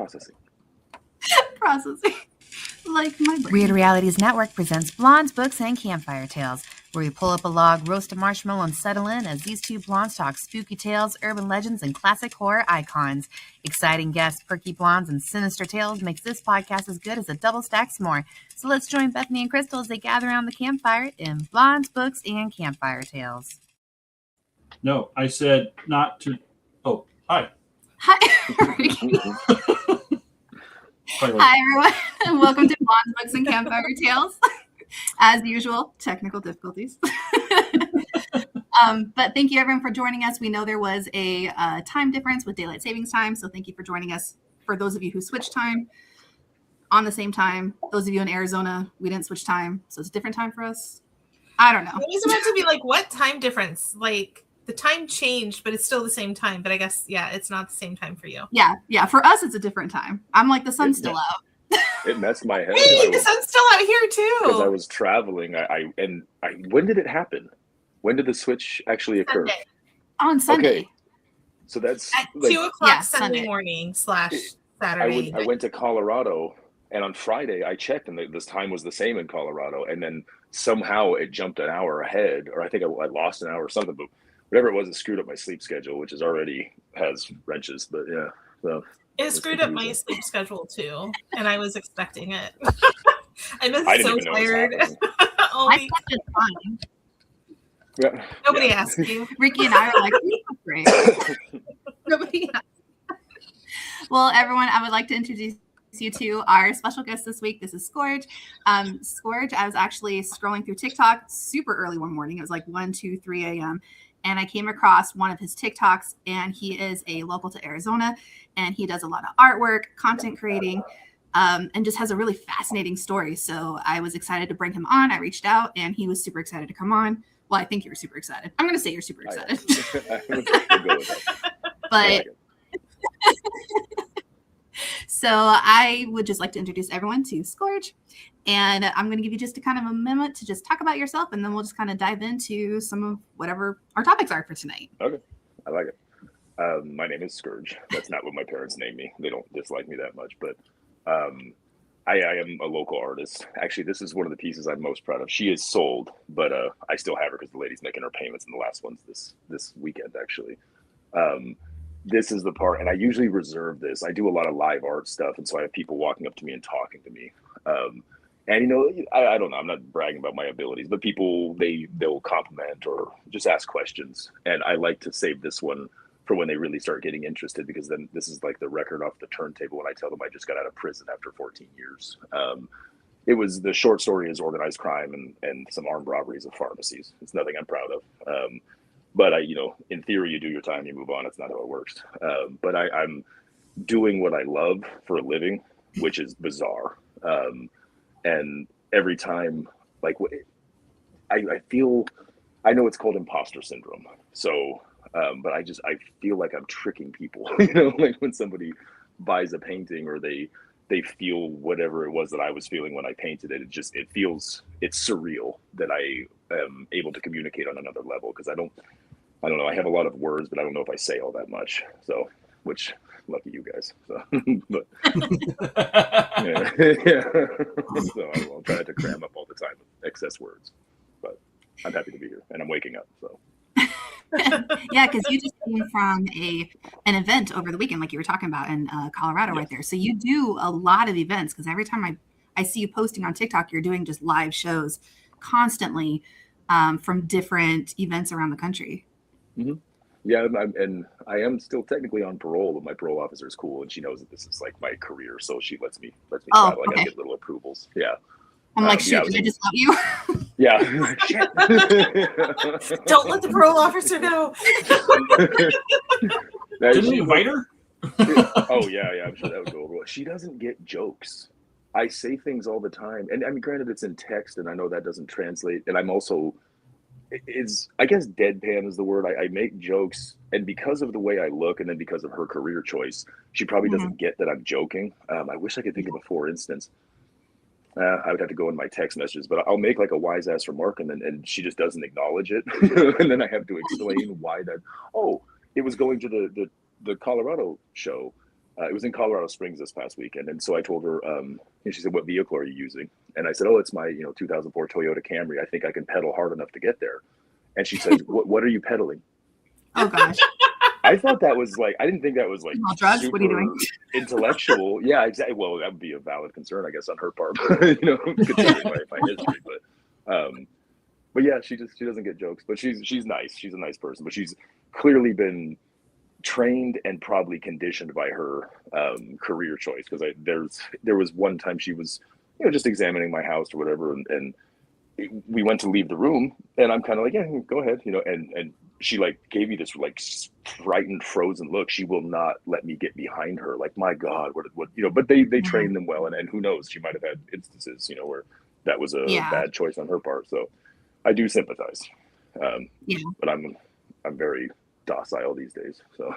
Processing. Processing. Like my brain. Weird Realities Network presents Blondes, Books, and Campfire Tales, where we pull up a log, roast a marshmallow, and settle in as these two blondes talk spooky tales, urban legends, and classic horror icons. Exciting guests, perky blondes, and sinister tales makes this podcast as good as a double stack s'more. So let's join Bethany and Crystal as they gather around the campfire in Blondes, Books, and Campfire Tales. No, I said not to. Oh, hi. Hi. Hi, everyone, and welcome to Blondes, Books, and Campfire Tales. As usual, technical difficulties. But thank you, everyone, for joining us. We know there was a time difference with daylight savings time, so thank you for joining us. For those of you who switched time on the same time, those of you in Arizona, we didn't switch time, so it's a different time for us. I don't know. It was about to be like, what time difference? Like, the time changed, but it's still the same time. But I guess, yeah, it's not the same time for you. Yeah. For us, it's a different time. I'm like, the sun's still out. It messed my head. Hey, the sun's still out here too. Because I was traveling. When did it happen? When did the switch actually occur? On Sunday. Okay. So that's at 2:00 Sunday morning / Saturday. I went to Colorado, and on Friday I checked, and this time was the same in Colorado. And then somehow it jumped an hour ahead, or I think I lost an hour or something. But whatever it was, it screwed up my sleep schedule, which already has wrenches. But yeah, so it screwed up my sleep schedule too, and I was expecting it. I've been so tired. I slept just fine. Yeah. Nobody asked you. Ricky and I are like, great. Nobody asked. Well, everyone, I would like to introduce you to our special guest this week. This is Scourge. Scourge, I was actually scrolling through TikTok super early one morning. It was like 1, 2, 3 a.m. And I came across one of his TikToks, and he is a local to Arizona, and he does a lot of artwork, content creating, and just has a really fascinating story. So I was excited to bring him on. I reached out, and he was super excited to come on. Well, I think you were super excited. I'm going to say you're super excited. I'll go with that. But so I would just like to introduce everyone to Scourge. And I'm going to give you just a kind of a minute to just talk about yourself, and then we'll just kind of dive into some of whatever our topics are for tonight. Okay. I like it. My name is Scourge. That's not what my parents named me. They don't dislike me that much, but I am a local artist. Actually, this is one of the pieces I'm most proud of. She is sold, but I still have her because the lady's making her payments in the last ones this weekend, actually. This is the part, and I usually reserve this. I do a lot of live art stuff, and so I have people walking up to me and talking to me. And, I don't know, I'm not bragging about my abilities, but people, they'll compliment or just ask questions. And I like to save this one for when they really start getting interested, because then this is like the record off the turntable when I tell them I just got out of prison after 14 years. The short story is organized crime and some armed robberies of pharmacies. It's nothing I'm proud of. But in theory, you do your time, you move on. It's not how it works. But I'm doing what I love for a living, which is bizarre. And every time, like, I feel, I know it's called imposter syndrome. So, but I feel like I'm tricking people, like when somebody buys a painting or they feel whatever it was that I was feeling when I painted it. It's surreal that I am able to communicate on another level. Cause I don't know. I have a lot of words, but I don't know if I say all that much. So, which lucky you guys. So, but yeah. So I'll try to cram up all the time with excess words, but I'm happy to be here and I'm waking up. So. Yeah, because you just came from an event over the weekend, like you were talking about in Colorado, right there. So you do a lot of events, because every time I see you posting on TikTok, you're doing just live shows constantly from different events around the country. Mm-hmm. Yeah, and I am still technically on parole, but my parole officer is cool, and she knows that this is like my career, so she lets me travel. I get little approvals. Yeah. I'm like, shit, did I just let you? Yeah. Don't let the parole officer know. Didn't you invite her? Oh, yeah, I'm sure that would go over well. She doesn't get jokes. I say things all the time. And I mean, granted, it's in text, and I know that doesn't translate. And I'm also, I guess deadpan is the word. I make jokes, and because of the way I look, and then because of her career choice, she probably doesn't get that I'm joking. I wish I could think of a for instance. I would have to go in my text messages, but I'll make like a wise ass remark, and she just doesn't acknowledge it. And then I have to explain why that, it was going to the Colorado show. It was in Colorado Springs this past weekend, and so I told her, and she said, "What vehicle are you using?" And I said, "Oh, it's my 2004 Toyota Camry. I think I can pedal hard enough to get there." And she said, "What are you pedaling?" Oh gosh. I thought that was like, I didn't think that was like drugs. super What are you doing? intellectual. Yeah, exactly. Well, that would be a valid concern, I guess, on her part. Considering my history, but yeah, she doesn't get jokes. But she's nice. She's a nice person. But she's clearly been trained and probably conditioned by her career choice, because there was one time she was just examining my house or whatever, and we went to leave the room, and I'm kind of like, yeah, go ahead, and she like gave me this like frightened, frozen look. She will not let me get behind her. Like, my God, what but they train them well, and who knows, she might have had instances where that was a bad choice on her part. So I do sympathize, but I'm very docile these days. So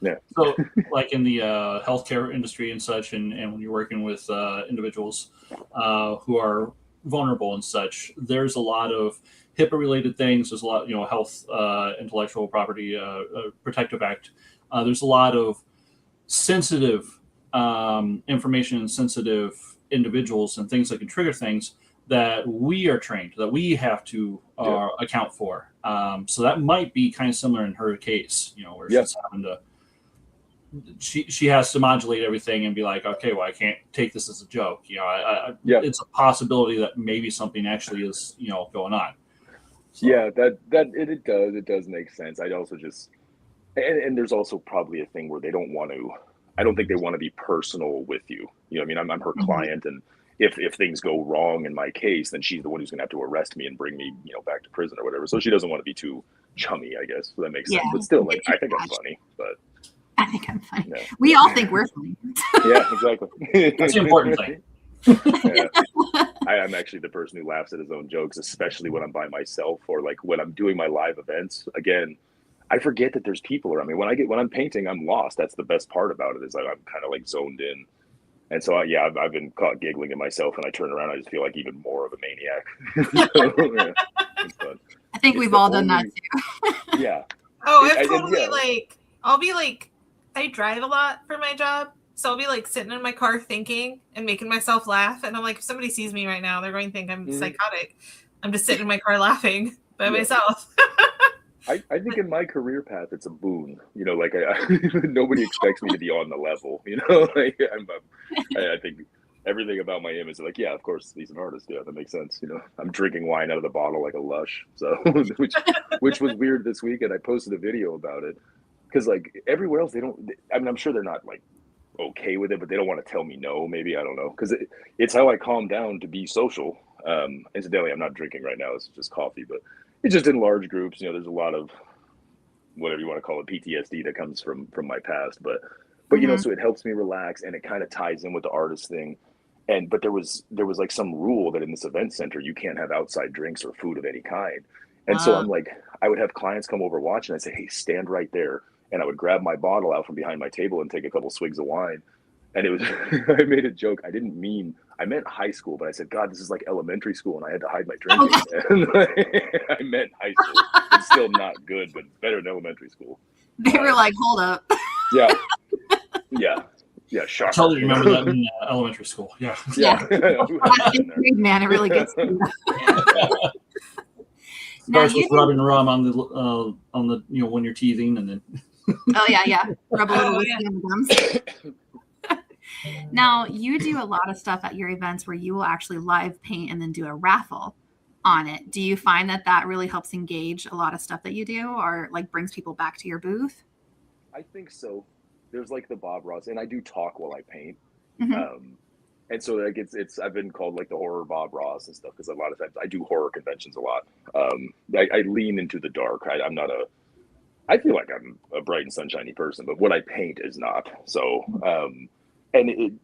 yeah. So like in the healthcare industry and such, and when you're working with individuals who are vulnerable and such, there's a lot of HIPAA related things. There's a lot, health, intellectual property, protective act. There's a lot of sensitive information and sensitive individuals and things that can trigger things that we are trained, that we have to account for. So that might be kind of similar in her case, where she's having to, she has to modulate everything and be like, okay, well, I can't take this as a joke. It's a possibility that maybe something actually is, going on. So. Yeah, it does make sense. I'd also just, and there's also probably a thing where they don't want to, I don't think they want to be personal with you. I mean, I'm her client, and if things go wrong in my case, then she's the one who's going to have to arrest me and bring me, back to prison or whatever. So she doesn't want to be too chummy, I guess. So that makes sense. But still, like, I think I'm funny, but. I think I'm funny. Yeah. We all think we're funny. Yeah, exactly. That's the important thing. Yeah. I'm actually the person who laughs at his own jokes, especially when I'm by myself, or like when I'm doing my live events. Again, I forget that there's people around me. When I'm painting, I'm lost. That's the best part about it, is like I'm kind of like zoned in. And so, I've been caught giggling at myself, and I turn around, I just feel like even more of a maniac. So, yeah, it's fun. I think we've all done that too. Yeah. Oh, I've totally I'll be like, I drive a lot for my job. So I'll be like sitting in my car thinking and making myself laugh. And I'm like, if somebody sees me right now, they're going to think I'm psychotic. I'm just sitting in my car laughing by myself. I think in my career path, it's a boon. Like nobody expects me to be on the level. Like I think everything about my image is like, yeah, of course he's an artist. Yeah, that makes sense. I'm drinking wine out of the bottle like a lush. So which was weird this weekend. I posted a video about it because like everywhere else, they don't. I mean, I'm sure they're not like okay with it, but they don't want to tell me no. Maybe, I don't know, because it's how I calm down to be social. Incidentally, I'm not drinking right now. This is just coffee, but it's just in large groups. There's a lot of whatever you want to call it, PTSD that comes from my past. But so it helps me relax, and it kind of ties in with the artist thing. But there was like some rule that in this event center you can't have outside drinks or food of any kind. And so I'm like, I would have clients come over watching. I'd say, hey, stand right there. And I would grab my bottle out from behind my table and take a couple swigs of wine. And it was, I made a joke. I meant high school, but I said, God, this is like elementary school, and I had to hide my drinking. I meant high school. It's still not good, but it's better than elementary school. They were like, hold up. Yeah. Shocker. I totally remember that in elementary school. Yeah. Man, it really gets to you. Starts with rubbing rum on the when you're teething, and then. Oh yeah. Rub a little whiskey on the gums. Now, you do a lot of stuff at your events where you will actually live paint and then do a raffle on it. Do you find that really helps engage a lot of stuff that you do, or like brings people back to your booth? I think so. There's like the Bob Ross, and I do talk while I paint. And so like it's I've been called like the horror Bob Ross and stuff, because a lot of times I do horror conventions a lot. I lean into the dark. I feel like I'm a bright and sunshiny person, but what I paint is not. So, and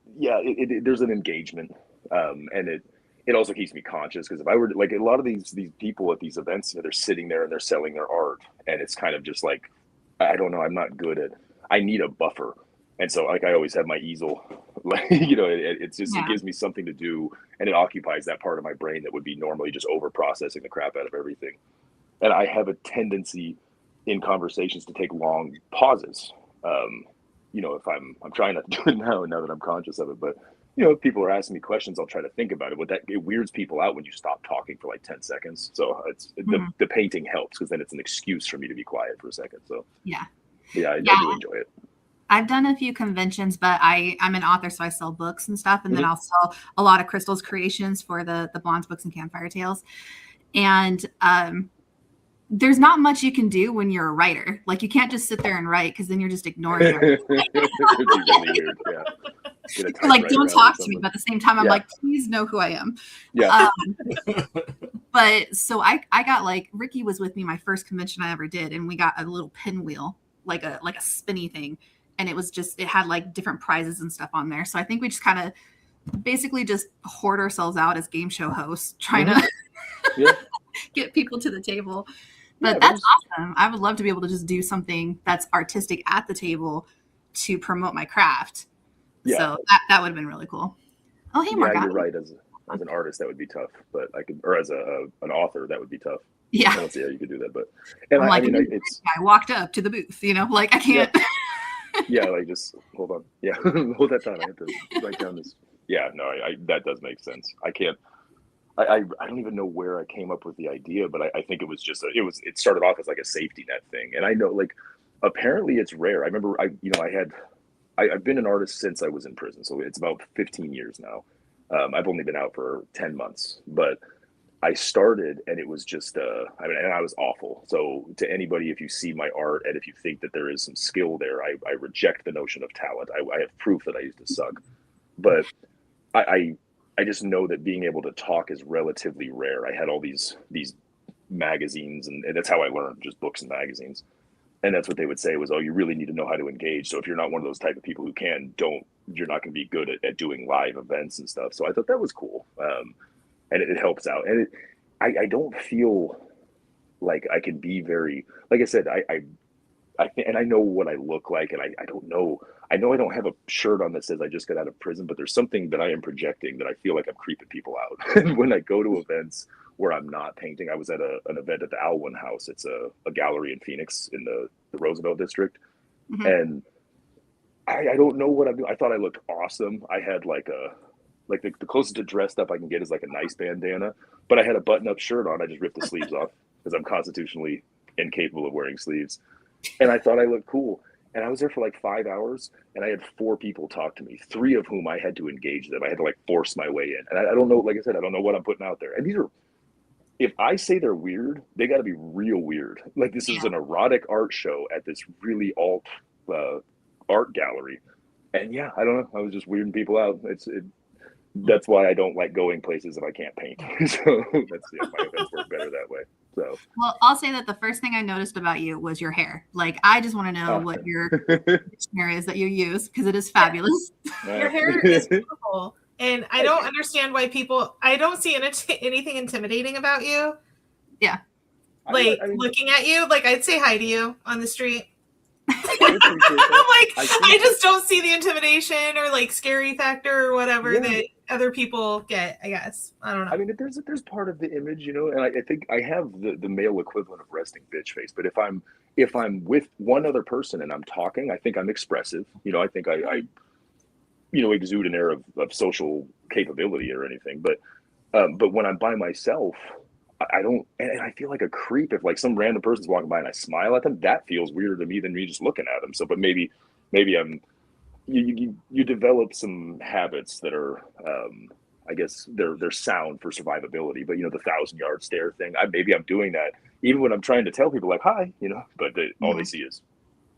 there's an engagement, and it also keeps me conscious, because if I were to, like, a lot of these people at these events, they're sitting there and they're selling their art, and it's kind of just like, I don't know, I'm not good at. I need a buffer, and so like I always have my easel, like it gives me something to do, and it occupies that part of my brain that would be normally just over processing the crap out of everything, and I have a tendency in conversations to take long pauses. if I'm trying not to do it now that I'm conscious of it, but if people are asking me questions, I'll try to think about it. But it weirds people out when you stop talking for like 10 seconds. So the painting helps because then it's an excuse for me to be quiet for a second. So yeah, I do enjoy it. I've done a few conventions, but I'm an author, so I sell books and stuff. And then I'll sell a lot of Crystal's creations for the Blondes books and Campfire Tales. And there's not much you can do when you're a writer. Like, you can't just sit there and write because then you're just ignoring it. It'd be really weird. Yeah. Like, don't talk to me, but at the same time, I'm like, please know who I am. Yeah. But so I got, like, Ricky was with me my first convention I ever did, and we got a little pinwheel, like a spinny thing, and it had like different prizes and stuff on there. So I think we just kind of basically just hoard ourselves out as game show hosts, trying to get people to the table. But that's awesome. I would love to be able to just do something that's artistic at the table to promote my craft. Yeah. So that would have been really cool. Oh, hey, Morgan. Yeah, you're right. As an artist, that would be tough. But or as an author, that would be tough. Yeah. I don't see how you could do that. But I walked up to the booth. Like, I can't. Yeah, like, just hold on. Yeah, hold that thought. I have to write down this. Yeah, no, that does make sense. I can't. I don't even know where I came up with the idea, but I think it was just it started off as like a safety net thing, and I know, like, apparently it's rare. I remember I've been an artist since I was in prison, so it's about 15 years now. I've only been out for 10 months, but I started and it was just and I was awful. So to anybody, if you see my art and if you think that there is some skill there, I reject the notion of talent. I have proof that I used to suck, but I just know that being able to talk is relatively rare. I had all these magazines, and that's how I learned, just books and magazines. And that's what they would say was, oh, you really need to know how to engage. So if you're not one of those type of people who you're not going to be good at doing live events and stuff. So I thought that was cool. And it helps out. And I don't feel like I can be very, like I said, and I know what I look like, and I don't know. I know I don't have a shirt on that says I just got out of prison, but there's something that I am projecting that I feel like I'm creeping people out. And when I go to events where I'm not painting, I was at an event at the Alwyn House. It's a gallery in Phoenix in the Roosevelt district. Mm-hmm. And I don't know what I'm doing. I thought I looked awesome. I had the closest to dressed up I can get is like a nice bandana, but I had a button-up shirt on. I just ripped the sleeves off because I'm constitutionally incapable of wearing sleeves. And I thought I looked cool. And I was there for like 5 hours, and I had 4 people talk to me, 3 of whom I had to engage them. I had to like force my way in. And I don't know, like I said, I don't know what I'm putting out there. And these are, if I say they're weird, they got to be real weird. Like, this is an erotic art show at this really alt art gallery. And yeah, I don't know. I was just weirding people out. That's why I don't like going places if I can't paint. So my events work better that way. So, well, I'll say that the first thing I noticed about you was your hair. Like, I just want to know what your dictionary is that you use, because it is fabulous. Your hair is beautiful. And I don't understand why I don't see anything intimidating about you. Yeah. Like, looking at you, like, I'd say hi to you on the street. I just don't see the intimidation or like scary factor or whatever that other people get, I guess. I don't know. I mean, there's part of the image, and I think I have the male equivalent of resting bitch face. But if I'm with one other person and I'm talking, I think I'm expressive. I think I exude an air of social capability or anything. But when I'm by myself, I don't, and I feel like a creep if like some random person's walking by and I smile at them. That feels weirder to me than me just looking at them. So, but maybe you develop some habits that are, I guess they're sound for survivability. But the 1,000-yard stare thing, maybe I'm doing that even when I'm trying to tell people like hi, but all they see is.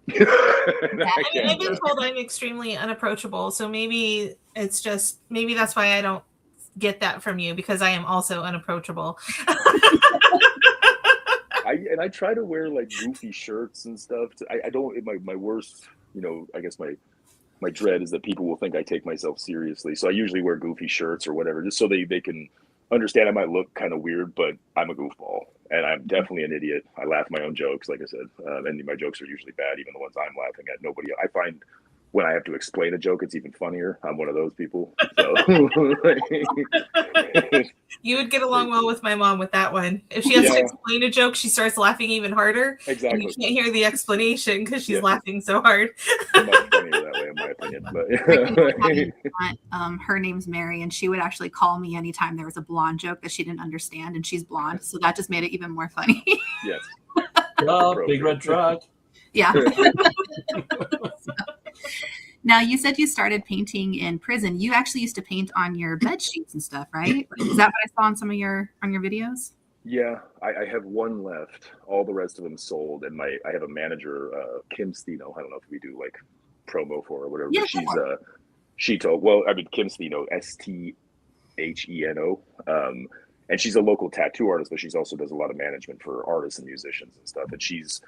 I've been told I'm extremely unapproachable, so maybe that's why I don't get that from you, because I am also unapproachable. I try to wear like goofy shirts and stuff. I don't. My worst, I guess my dread is that people will think I take myself seriously. So I usually wear goofy shirts or whatever, just so they can understand I might look kind of weird, but I'm a goofball and I'm definitely an idiot. I laugh at my own jokes, like I said, and my jokes are usually bad, even the ones I'm laughing at. I find when I have to explain a joke, it's even funnier. I'm one of those people. So you would get along well with my mom with that one. If she has to explain a joke, she starts laughing even harder. Exactly. And you can't hear the explanation because she's laughing so hard. Much funnier that in my opinion. But her name's Mary, and she would actually call me anytime there was a blonde joke that she didn't understand, and she's blonde, so that just made it even more funny. Yes. Oh, big red truck. Yeah. Now, you said you started painting in prison. You actually used to paint on your bed sheets and stuff, right? Is that what I saw on some of your videos? Yeah, I have one left. All the rest of them sold, and I have a manager, Kim Steno. I don't know if we do like promo for her or whatever. Yeah, but she told. Well, I mean Kim Steno, Stheno, and she's a local tattoo artist, but she's also does a lot of management for artists and musicians and stuff. And she's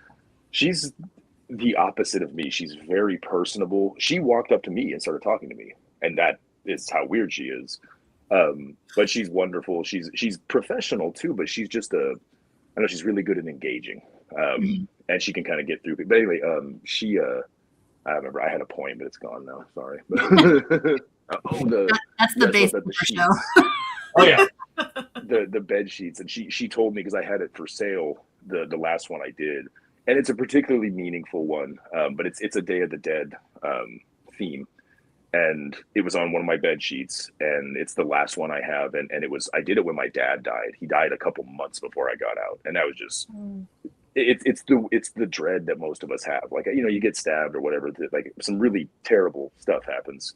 the opposite of me. She's very personable. She walked up to me and started talking to me, and that is how weird she is. But she's wonderful. She's professional too, but she's just I know she's really good at engaging. And she can kind of get through. But anyway, I remember I had a point, but it's gone now. Sorry. That's the base of the show. Oh yeah. The bed sheets, and she told me, because I had it for sale, the last one I did, and it's a particularly meaningful one. But it's a Day of the Dead theme. And it was on one of my bed sheets, and it's the last one I have. And I did it when my dad died. He died a couple months before I got out. And that was just, it's the dread that most of us have. Like, you get stabbed or whatever, like some really terrible stuff happens.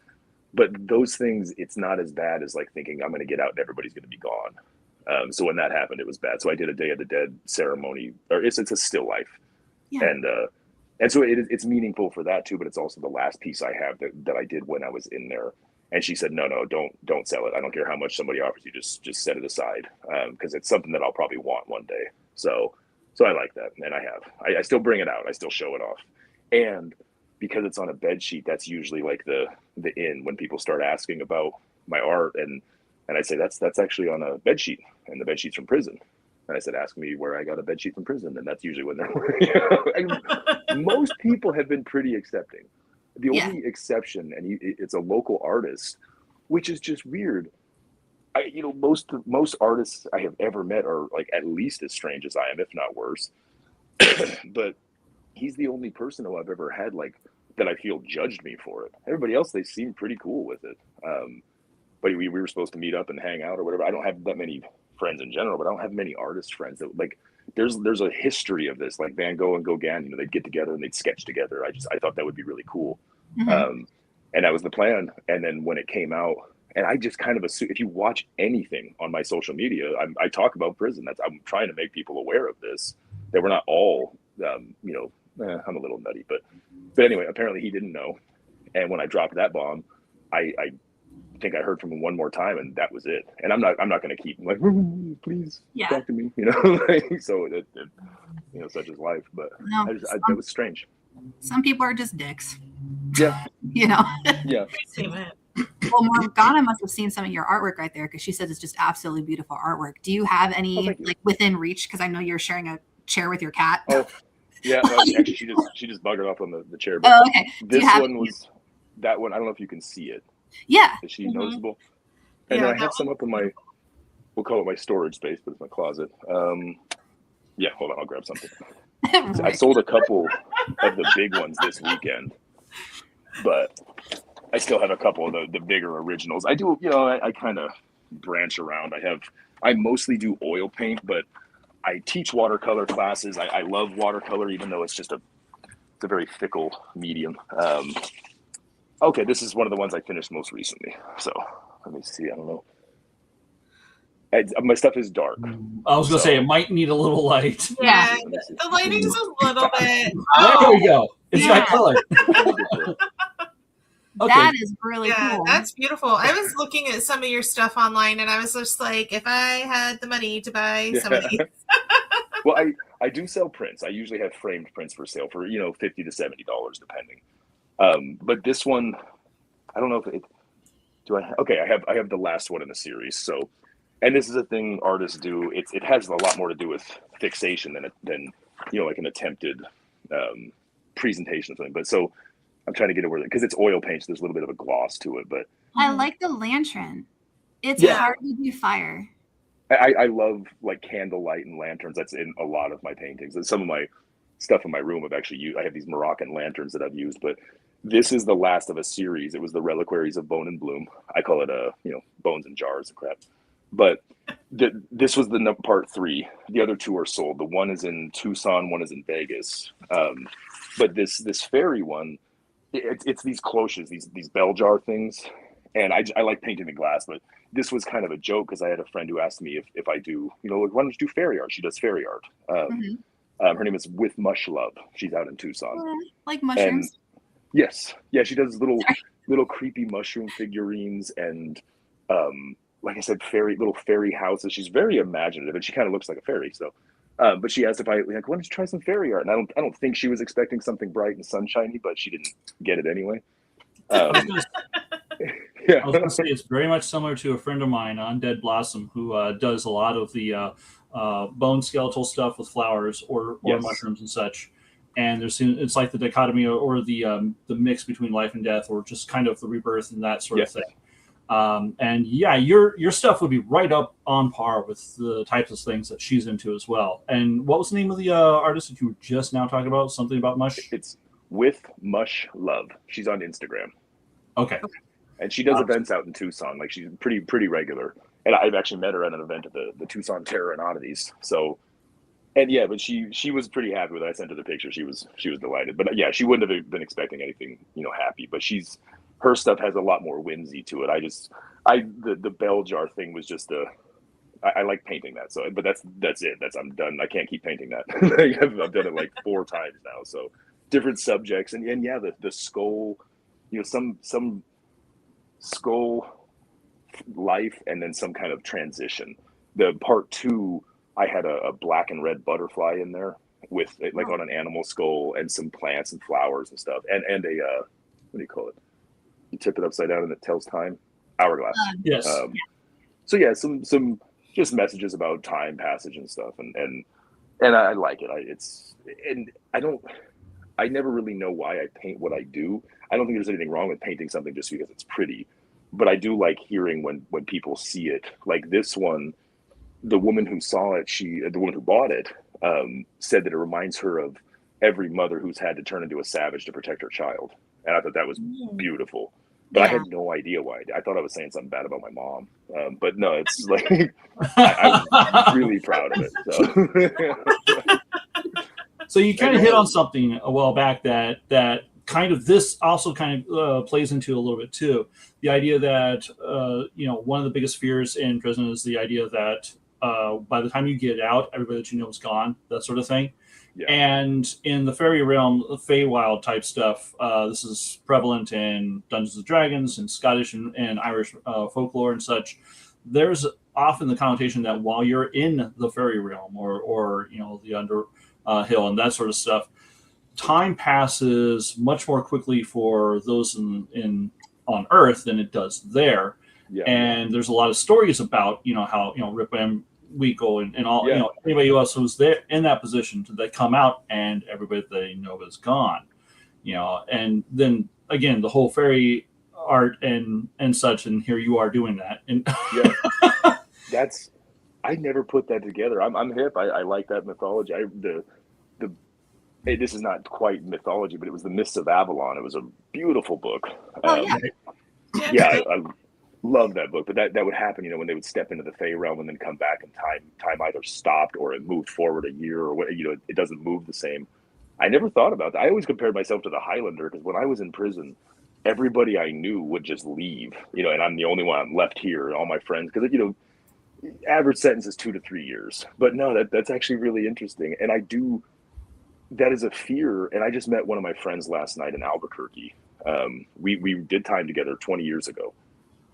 But those things, it's not as bad as like thinking I'm going to get out and everybody's going to be gone. So when that happened, it was bad. So I did a Day of the Dead ceremony, or it's a still life. Yeah. And so it's meaningful for that too, but it's also the last piece I have that I did when I was in there. And she said, no, don't sell it. I don't care how much somebody offers you, just set it aside, because it's something that I'll probably want one day. So I like that, and I still bring it out. I still show it off, and because it's on a bed sheet, that's usually like the in when people start asking about my art, and I say that's actually on a bed sheet, and the bed sheet's from prison. And I said, ask me where I got a bed sheet from prison. And that's usually when they're, most people have been pretty accepting. The only exception, and it's a local artist, which is just weird. Most artists I have ever met are like at least as strange as I am, if not worse. But he's the only person who I've ever had like that I feel judged me for it. Everybody else, they seem pretty cool with it. But we were supposed to meet up and hang out or whatever. I don't have that many friends in general, but I don't have many artist friends that like. There's a history of this, like Van Gogh and Gauguin. They'd get together and they'd sketch together. I thought that would be really cool, and that was the plan. And then when it came out, and I just kind of assume, if you watch anything on my social media, I talk about prison. I'm trying to make people aware of this. That we're not all, I'm a little nutty, but anyway, apparently he didn't know. And when I dropped that bomb, I think I heard from him one more time, and that was it. And I'm not going to keep like, please talk to me, so such is life. But that was strange. Some people are just dicks. Yeah. Yeah. Well, Morgana must have seen some of your artwork right there, because she says it's just absolutely beautiful artwork. Do you have any like within reach? Because I know you're sharing a chair with your cat. Oh, yeah. Actually, she just buggered off on the chair. But okay. This one was that one. I don't know if you can see it. Yeah. Is she noticeable? And then I have some up in my, we'll call it my storage space, but it's my closet. Yeah, hold on, I'll grab something. Right. I sold a couple of the big ones this weekend, but I still have a couple of the bigger originals. I do, I kind of branch around. I mostly do oil paint, but I teach watercolor classes. I love watercolor, even though it's a very fickle medium. Okay, this is one of the ones I finished most recently. So let me see. I don't know. My stuff is dark. I was going to say it might need a little light. Yeah, the lighting's a little bit. There we go. It's got color. Okay. That is really cool. That's beautiful. I was looking at some of your stuff online, and I was just like, if I had the money to buy some of these. Well, I do sell prints. I usually have framed prints for sale for $50 to $70 depending. But this one, I don't know if it. Do I? Okay, I have the last one in the series. So, and this is a thing artists do. It has a lot more to do with fixation than like an attempted presentation or something. But so. I'm trying to get it where, because it's oil paint, so there's a little bit of a gloss to it. But I like the lantern. It's hard to do fire. I love like candlelight and lanterns. That's in a lot of my paintings. And some of my stuff in my room I've actually used. I have these Moroccan lanterns that I've used, but This is the last of a series. It was the Reliquaries of Bone and Bloom. I call it bones and jars and crap. But this was the part 3. The other 2 are sold. The one is in Tucson, one is in Vegas. But this fairy one, it's these cloches, these bell jar things. And I like painting the glass, but this was kind of a joke because I had a friend who asked me if I do, why don't you do fairy art? She does fairy art. Her name is With Mush Love. She's out in Tucson. Like mushrooms. And yes, yeah, she does little creepy mushroom figurines and like I said, little fairy houses. She's very imaginative, and she kind of looks like a fairy. So, but she asked if I why don't you try some fairy art? And I don't think she was expecting something bright and sunshiny, but she didn't get it anyway. Yeah. I was going to say it's very much similar to a friend of mine, Undead Blossom, who does a lot of the bone skeletal stuff with flowers or mushrooms and such. And it's like the dichotomy or the mix between life and death, or just kind of the rebirth and that sort of thing. And yeah, your stuff would be right up on par with the types of things that she's into as well. And what was the name of the artist that you were just now talking about? Something about mush? It's With Mush Love. She's on Instagram. Okay. And she does events out in Tucson. Like, she's pretty regular. And I've actually met her at an event at the Tucson Terror and Oddities. So, and yeah, but she was pretty happy with it. I sent her the picture. She was delighted. But yeah, she wouldn't have been expecting anything, happy. But her stuff has a lot more whimsy to it. The bell jar thing was just I like painting that. So, but that's it. I'm done. I can't keep painting that. I've done it like 4 times now. So different subjects and yeah, the skull, some skull life and then some kind of transition. The part 2, I had a black and red butterfly in there with like on an animal skull and some plants and flowers and stuff and a what do you call it? You tip it upside down and it tells time. Hourglass. Yes. So yeah, some just messages about time passage and stuff, and I like it. I never really know why I paint what I do. I don't think there's anything wrong with painting something just because it's pretty, but I do like hearing when people see it. Like this one, the woman who saw it, the woman who bought it, said that it reminds her of every mother who's had to turn into a savage to protect her child. And I thought that was beautiful. But I had no idea why. I thought I was saying something bad about my mom. But no, it's like, I'm really proud of it. So you kind of hit on something a while back that kind of this also kind of plays into a little bit too. The idea that, one of the biggest fears in prison is the idea that by the time you get out, everybody that you know is gone, that sort of thing. Yeah. And in the fairy realm, the Feywild type stuff, this is prevalent in Dungeons and Dragons and Scottish and Irish folklore and such. There's often the connotation that while you're in the fairy realm or the Underhill and that sort of stuff, time passes much more quickly for those on Earth than it does there. Yeah. And there's a lot of stories about how Rip Van Winkle and all anybody else who's there in that position they come out and everybody they know is gone, and then again the whole fairy art and such, and here you are doing that. And I never put that together. I'm hip. I like that mythology. This is not quite mythology, but it was the Mists of Avalon. It was a beautiful book. I love that book, but that would happen, when they would step into the Fey realm and then come back and time either stopped or it moved forward a year or it doesn't move the same. I never thought about that. I always compared myself to the Highlander because when I was in prison, everybody I knew would just leave, and I'm the only one left here and all my friends, because, average sentence is 2 to 3 years, but no, that's actually really interesting. And that is a fear. And I just met one of my friends last night in Albuquerque. We did time together 20 years ago.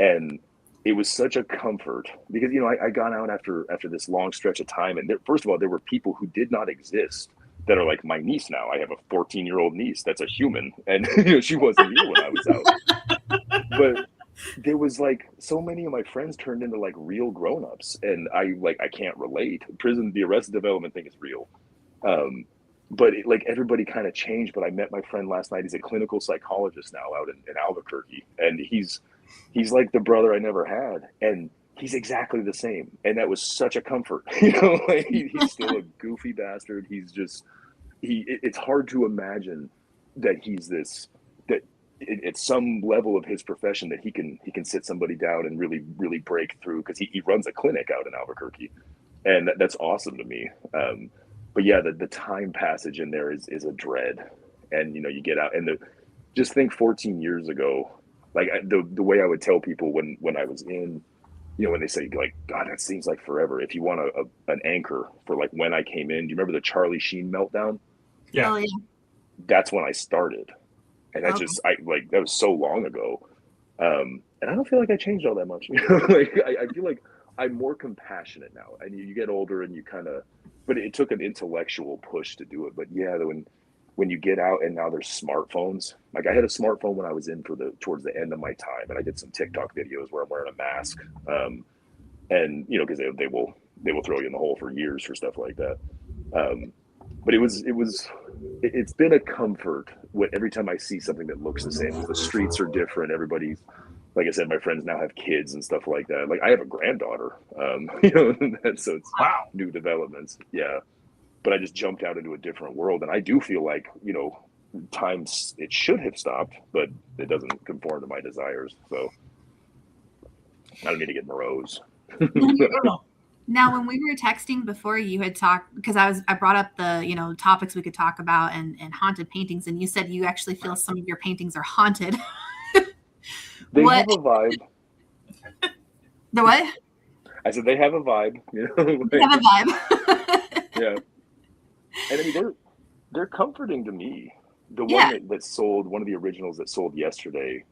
And it was such a comfort because, I got out after this long stretch of time. And first of all, there were people who did not exist that are like my niece now. I have a 14-year-old niece that's a human. And, she wasn't here when I was out. But there was like so many of my friends turned into like real grown-ups. And I can't relate. Prison, the Arrested Development thing is real. But everybody kind of changed. But I met my friend last night. He's a clinical psychologist now out in Albuquerque. And he's like the brother I never had, and he's exactly the same. And that was such a comfort, he's still a goofy bastard. He's just, it's hard to imagine that he's this, that at some level of his profession that he can sit somebody down and really break through, because he runs a clinic out in Albuquerque, and that's awesome to me. But yeah, the time passage in there is a dread, and you get out and just think 14 years ago, like the way I would tell people when I was in, when they say like, God, that seems like forever. If you want an anchor for like when I came in, do you remember the Charlie Sheen meltdown? Yeah. Oh, yeah. That's when I started. And that that was so long ago. And I don't feel like I changed all that much. Like I feel like I'm more compassionate now. And you get older and you but it took an intellectual push to do it. But yeah, when you get out and now there's smartphones, like I had a smartphone when I was in towards the end of my time, and I did some TikTok videos where I'm wearing a mask. And because they will throw you in the hole for years for stuff like that. But it's been a comfort every time I see something that looks the same. The streets are different. Everybody's, like I said, my friends now have kids and stuff like that. Like I have a granddaughter, so it's new developments. Yeah. But I just jumped out into a different world. And I do feel like, times it should have stopped, but it doesn't conform to my desires. So I don't need to get morose. Now, when we were texting before, you had talked, because I brought up the topics we could talk about and haunted paintings, and you said you actually feel some of your paintings are haunted. They have a vibe. The what? I said they have a vibe. They have a vibe. Yeah, and I mean they're comforting to me. The one that sold, one of the originals that sold yesterday.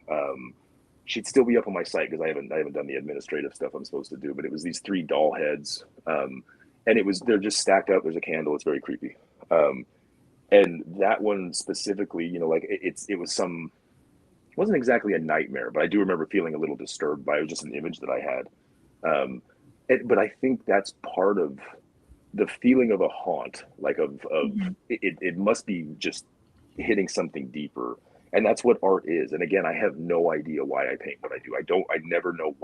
She'd still be up on my site because I haven't done the administrative stuff I'm supposed to do. But it was these 3 doll heads, and they're just stacked up. There's a candle. It's very creepy. And that one specifically, it wasn't exactly a nightmare, but I do remember feeling a little disturbed by it. It was just an image that I had. But I think that's part of the feeling of a haunt, like it must be just hitting something deeper. And that's what art is. And again, I have no idea why I paint what I do. I never know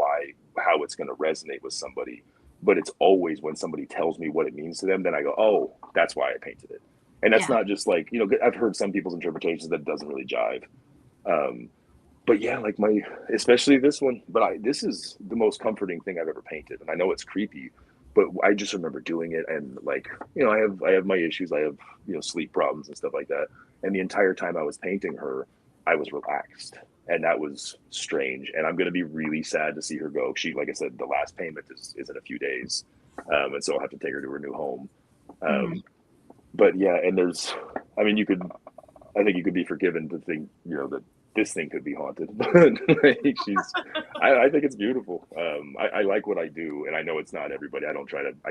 how it's going to resonate with somebody, but it's always when somebody tells me what it means to them, then I go, oh, that's why I painted it. And that's not just like, I've heard some people's interpretations that doesn't really jive. But yeah, like especially this one, but this is the most comforting thing I've ever painted. And I know it's creepy, but I just remember doing it. And like, I have my issues. I have, sleep problems and stuff like that. And the entire time I was painting her, I was relaxed, and that was strange. And I'm going to be really sad to see her go. She, like I said, the last payment is in a few days. And so I'll have to take her to her new home. But yeah, and I think you could be forgiven to think, that this thing could be haunted. But like, I think it's beautiful. I like what I do, and I know it's not everybody. I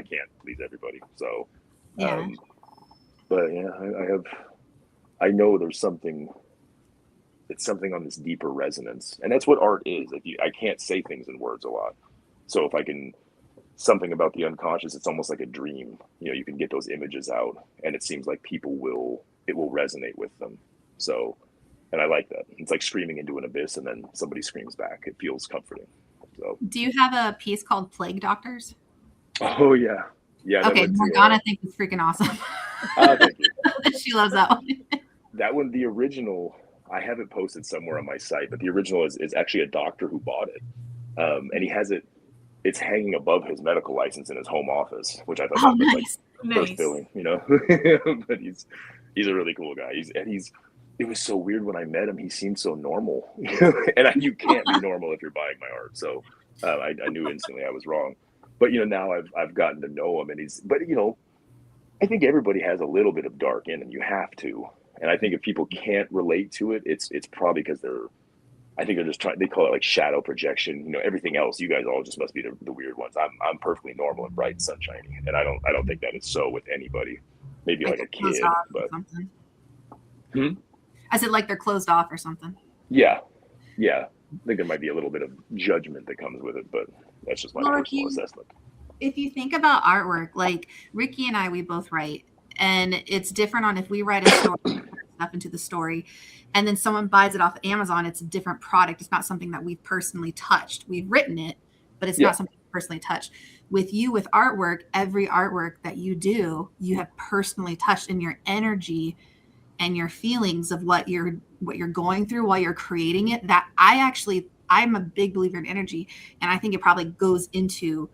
can't please everybody. So, but yeah, I know there's something. It's something on this deeper resonance, and that's what art is. I can't say things in words a lot, so if I can, something about the unconscious, it's almost like a dream. You can get those images out, and it seems like it will resonate with them. So, and I like that. It's like screaming into an abyss, and then somebody screams back. It feels comforting. So, do you have a piece called Plague Doctors? Oh yeah. Okay, Morgana thinks it's freaking awesome. Thank you. She loves that one. That one, the original, I have it posted somewhere on my site, but the original is actually a doctor who bought it. And he has it's hanging above his medical license in his home office, which I thought was like first billing, but he's a really cool guy. It was so weird when I met him. He seemed so normal, and you can't be normal if you're buying my art. So I knew instantly I was wrong. But now I've gotten to know him, and I think everybody has a little bit of dark in them. You have to. And I think if people can't relate to it, it's probably because they're just trying. They call it like shadow projection. Everything else, you guys all just must be the weird ones. I'm perfectly normal and bright and sunshiny, and I don't think that is so with anybody. Maybe like a kid, but. I said like they're closed off or something. Yeah. I think there might be a little bit of judgment that comes with it, but that's just my personal assessment. If you think about artwork, like Ricky and I, we both write. And it's different on if we write a story, stuff into the story, and then someone buys it off Amazon, it's a different product. It's not something that we've personally touched. We've written it, but it's not something personally touched. With you, with artwork, every artwork that you do, you have personally touched, in your energy and your feelings of what you're going through while you're creating it, that I'm a big believer in energy, and I think it probably goes into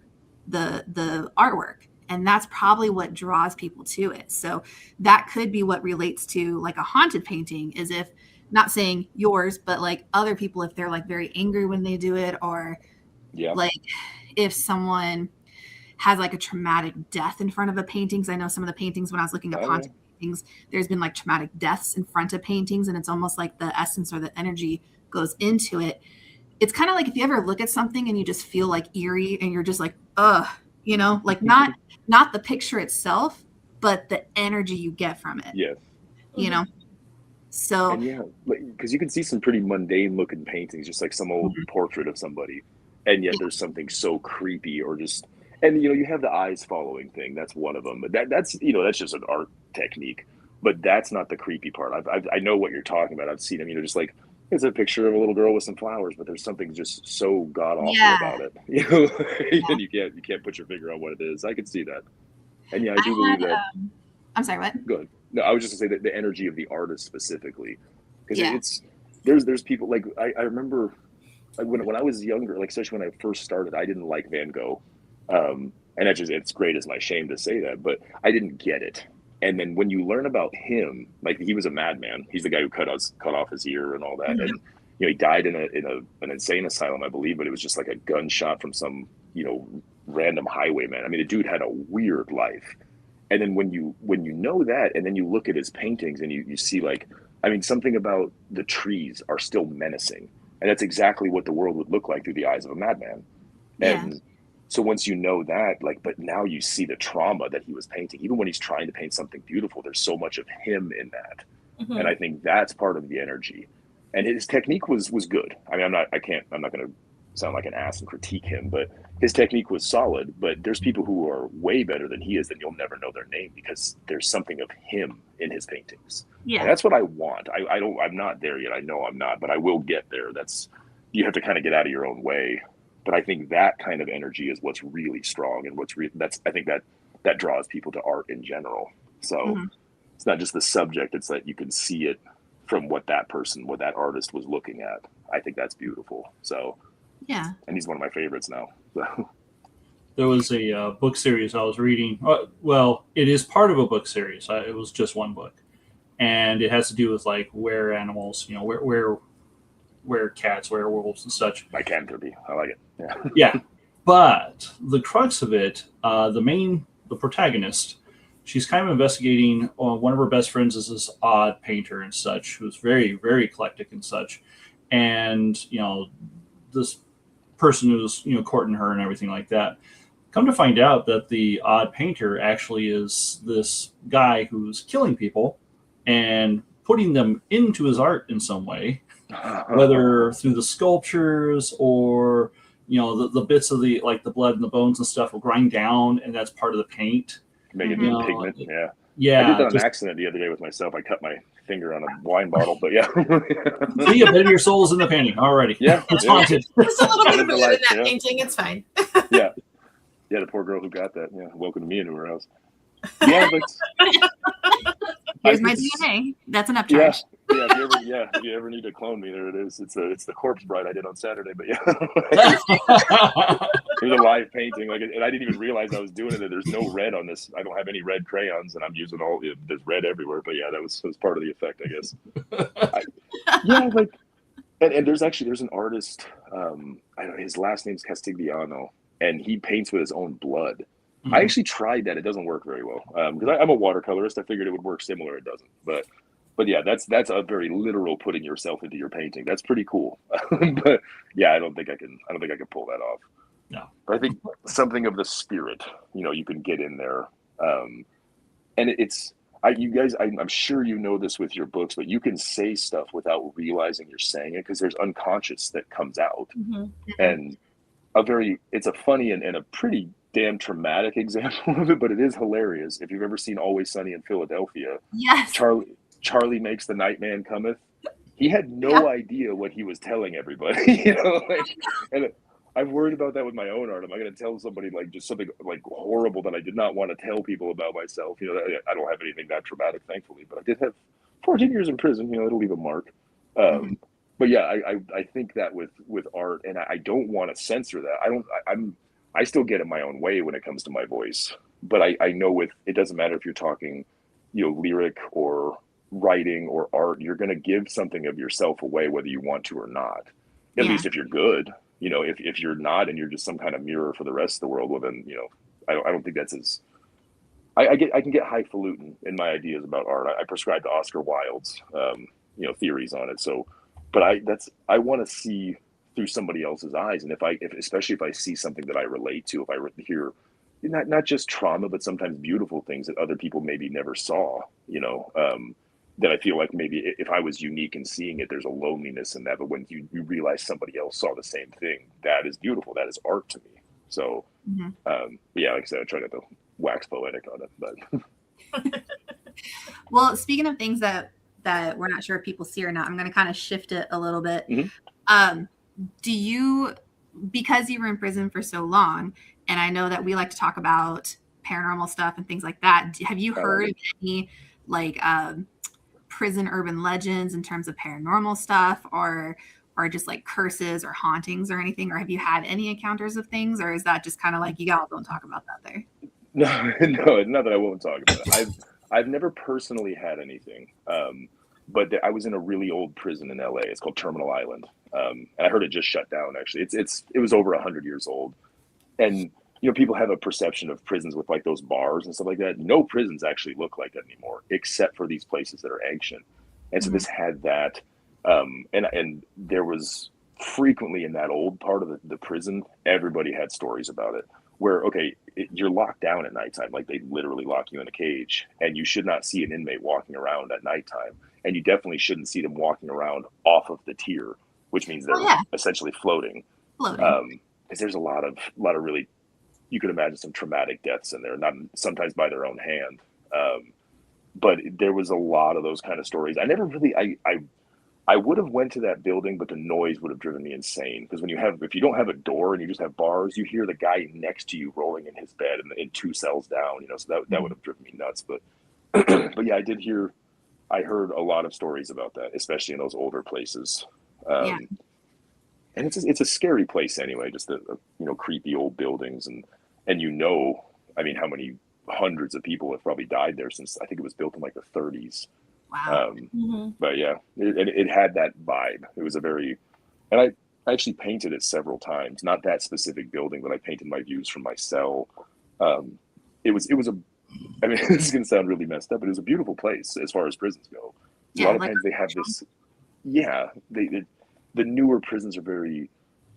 the artwork, and that's probably what draws people to it. So that could be what relates to like a haunted painting, is if, not saying yours, but like other people, if they're like very angry when they do it, or like if someone has like a traumatic death in front of a painting. Because I know some of the paintings, when I was looking up haunted paintings, there's been like traumatic deaths in front of paintings, and it's almost like the essence or the energy goes into it. It's kind of like if you ever look at something and you just feel like eerie, and you're just like, ugh, like not the picture itself, but the energy you get from it. Yeah. So, and because you can see some pretty mundane looking paintings, just like some old portrait of somebody, and yet there's something so creepy, or just, and you have the eyes following thing. That's one of them, but that's just an art technique. But that's not the creepy part. I know what you're talking about. I've seen them. Just like, it's a picture of a little girl with some flowers, but there's something just so god awful about it. And you can't put your finger on what it is. I can see that. And I do believe that. I'm sorry, what? Go ahead. No, I was just gonna say that the energy of the artist specifically, because there's people like I remember when I was younger, like especially when I first started, I didn't like Van Gogh, and it's great, it's my shame to say that, but I didn't get it. And then when you learn about him, like he was a madman. He's the guy who cut off his ear and all that, and he died in an insane asylum, I believe, but it was just like a gunshot from some random highwayman. I mean, the dude had a weird life. And then when you know that, and then you look at his paintings and you see something about the trees are still menacing, and that's exactly what the world would look like through the eyes of a madman. And so once you know that, but now you see the trauma that he was painting. Even when he's trying to paint something beautiful, there's so much of him in that, and I think that's part of the energy. And his technique was good. I mean, I'm not going to sound like an ass and critique him, but his technique was solid. But there's people who are way better than he is, and you'll never know their name because there's something of him in his paintings. And that's what I want. I'm not there yet. I know I'm not, but I will get there. You have to kind of get out of your own way. But I think that kind of energy is what's really strong, and I think that draws people to art in general. So it's not just the subject; it's that you can see it from what that artist was looking at. I think that's beautiful. So. Yeah. And he's one of my favorites now. So. There was a book series I was reading. Well, it is part of a book series. It was just one book. And it has to do with like where animals, where cats, werewolves and such. Lycanthropy. I like it. Yeah. Yeah. But the crux of it, the protagonist, she's kind of investigating. One of her best friends is this odd painter and such, who's very, very eclectic and such. And, this person who's courting her and everything like that. Come to find out that the odd painter actually is this guy who's killing people and putting them into his art in some way, whether through the sculptures or the bits of the blood and the bones and stuff will grind down, and that's part of the paint. Make it into pigment. Yeah. I did that on accident the other day with myself. I cut my finger on a wine bottle, but See, a bit of your soul's in the painting. Alrighty. Yeah. It's haunted. Just a little bit of blood in that painting. It's fine. Yeah. Yeah, the poor girl who got that. Yeah. Welcome to me and anywhere else. Yeah, but here's my DNA. That's an upcharge. If you ever need to clone me, there it is. It's the corpse bride I did on Saturday, but it was a live painting, and I didn't even realize I was doing it. There's no red on this. I don't have any red crayons, and I'm using there's red everywhere. But that was part of the effect, I guess. And there's an artist. I don't know, his last name's Castigliano, and he paints with his own blood. Mm-hmm. I actually tried that. It doesn't work very well because I'm a watercolorist. I figured it would work similar. It doesn't, but that's a very literal putting yourself into your painting. That's pretty cool. But I don't think I can pull that off. No, but I think something of the spirit, you can get in there. And you guys, I'm sure you know this with your books, but you can say stuff without realizing you're saying it because there's unconscious that comes out. Mm-hmm. And it's a funny and a pretty damn traumatic example of it, but it is hilarious. If you've ever seen Always Sunny in Philadelphia, yes, Charlie makes the night man cometh. He had no idea what he was telling everybody, and I've worried about that with my own art. Am I going to tell somebody just something horrible that I did not want to tell people about myself? I don't have anything that traumatic, thankfully, but I did have 14 years in prison. It'll leave a mark. But yeah, I think that with art, and I don't want to censor that. I still get in my own way when it comes to my voice. But I know it doesn't matter if you're talking, lyric or writing or art, you're going to give something of yourself away, whether you want to or not. At least if you're good, if you're not and you're just some kind of mirror for the rest of the world, well then, I don't think that's as, I can get highfalutin in my ideas about art. I prescribe to Oscar Wilde's, theories on it. So, but I want to see through somebody else's eyes. And especially if I see something that I relate to, if I hear not just trauma, but sometimes beautiful things that other people maybe never saw, that I feel like maybe if I was unique in seeing it, there's a loneliness in that. But when you realize somebody else saw the same thing, that is beautiful. That is art to me. So, yeah, like I said, I try not to wax poetic on it, but. Well, speaking of things that we're not sure if people see or not, I'm going to kind of shift it a little bit. Do you, because you were in prison for so long, and I know that we like to talk about paranormal stuff and things like that, have you heard of any prison urban legends in terms of paranormal stuff, or just like curses or hauntings or anything? Or have you had any encounters of things, or is that just kind of like, you guys don't talk about that there? No, not that I won't talk about it. I've never personally had anything, but I was in a really old prison in LA. It's called Terminal Island, and I heard it just shut down. Actually, it was over 100 years old, and people have a perception of prisons with like those bars and stuff like that. No prisons actually look like that anymore, except for these places that are ancient. And so this had that, and there was frequently in that old part of the prison, everybody had stories about it. Where, okay, you're locked down at nighttime, like they literally lock you in a cage, and you should not see an inmate walking around at nighttime, and you definitely shouldn't see them walking around off of the tier, which means they're essentially floating. Because there's a lot of really, you could imagine some traumatic deaths in there, not sometimes by their own hand. But there was a lot of those kind of stories. I never really, I would have went to that building, but the noise would have driven me insane. Because if you don't have a door and you just have bars, you hear the guy next to you rolling in his bed in 2 cells down. So that would have driven me nuts. But but yeah, I heard a lot of stories about that, especially in those older places. And it's a scary place anyway. Just the creepy old buildings and I mean, how many hundreds of people have probably died there since I think it was built in like the 30s. Wow. But yeah, it had that vibe. It was and I actually painted it several times, not that specific building, but I painted my views from my cell. It was I mean, this is going to sound really messed up, but it was a beautiful place as far as prisons go. A lot of times they have this, the newer prisons are very,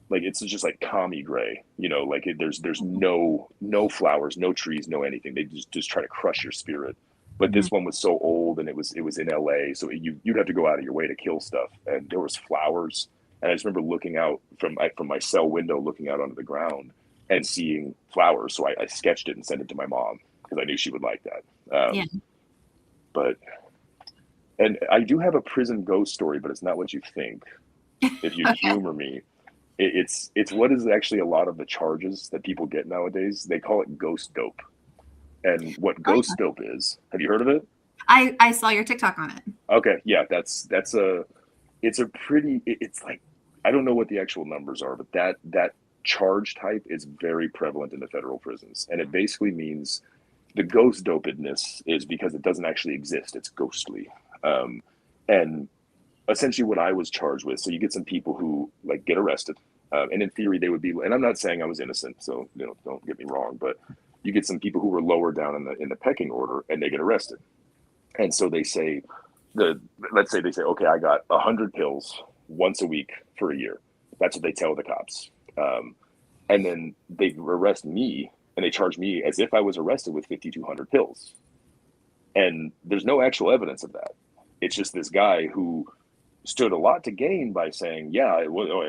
like, it's just like commie gray, like there's no flowers, no trees, no anything. They just try to crush your spirit. But this one was so old, and it was in LA, so you'd have to go out of your way to kill stuff. And there was flowers, and I just remember looking out from my cell window, looking out onto the ground and seeing flowers. So I sketched it and sent it to my mom because I knew she would like that. But and I do have a prison ghost story, but it's not what you think. If you humor me, it's what is actually a lot of the charges that people get nowadays. They call it ghost dope. And what ghost dope is, have you heard of it? I saw your TikTok on it. Okay, yeah, it's like, I don't know what the actual numbers are, but that charge type is very prevalent in the federal prisons. And it basically means the ghost dopedness is because it doesn't actually exist. It's ghostly. And essentially what I was charged with, so you get some people who like get arrested, and in theory they would be, and I'm not saying I was innocent, so don't get me wrong, but you get some people who were lower down in the pecking order, and they get arrested. And so let's say they say, okay, I got 100 pills once a week for a year. That's what they tell the cops. And then they arrest me, and they charge me as if I was arrested with 5,200 pills. And there's no actual evidence of that. It's just this guy who stood a lot to gain by saying, yeah,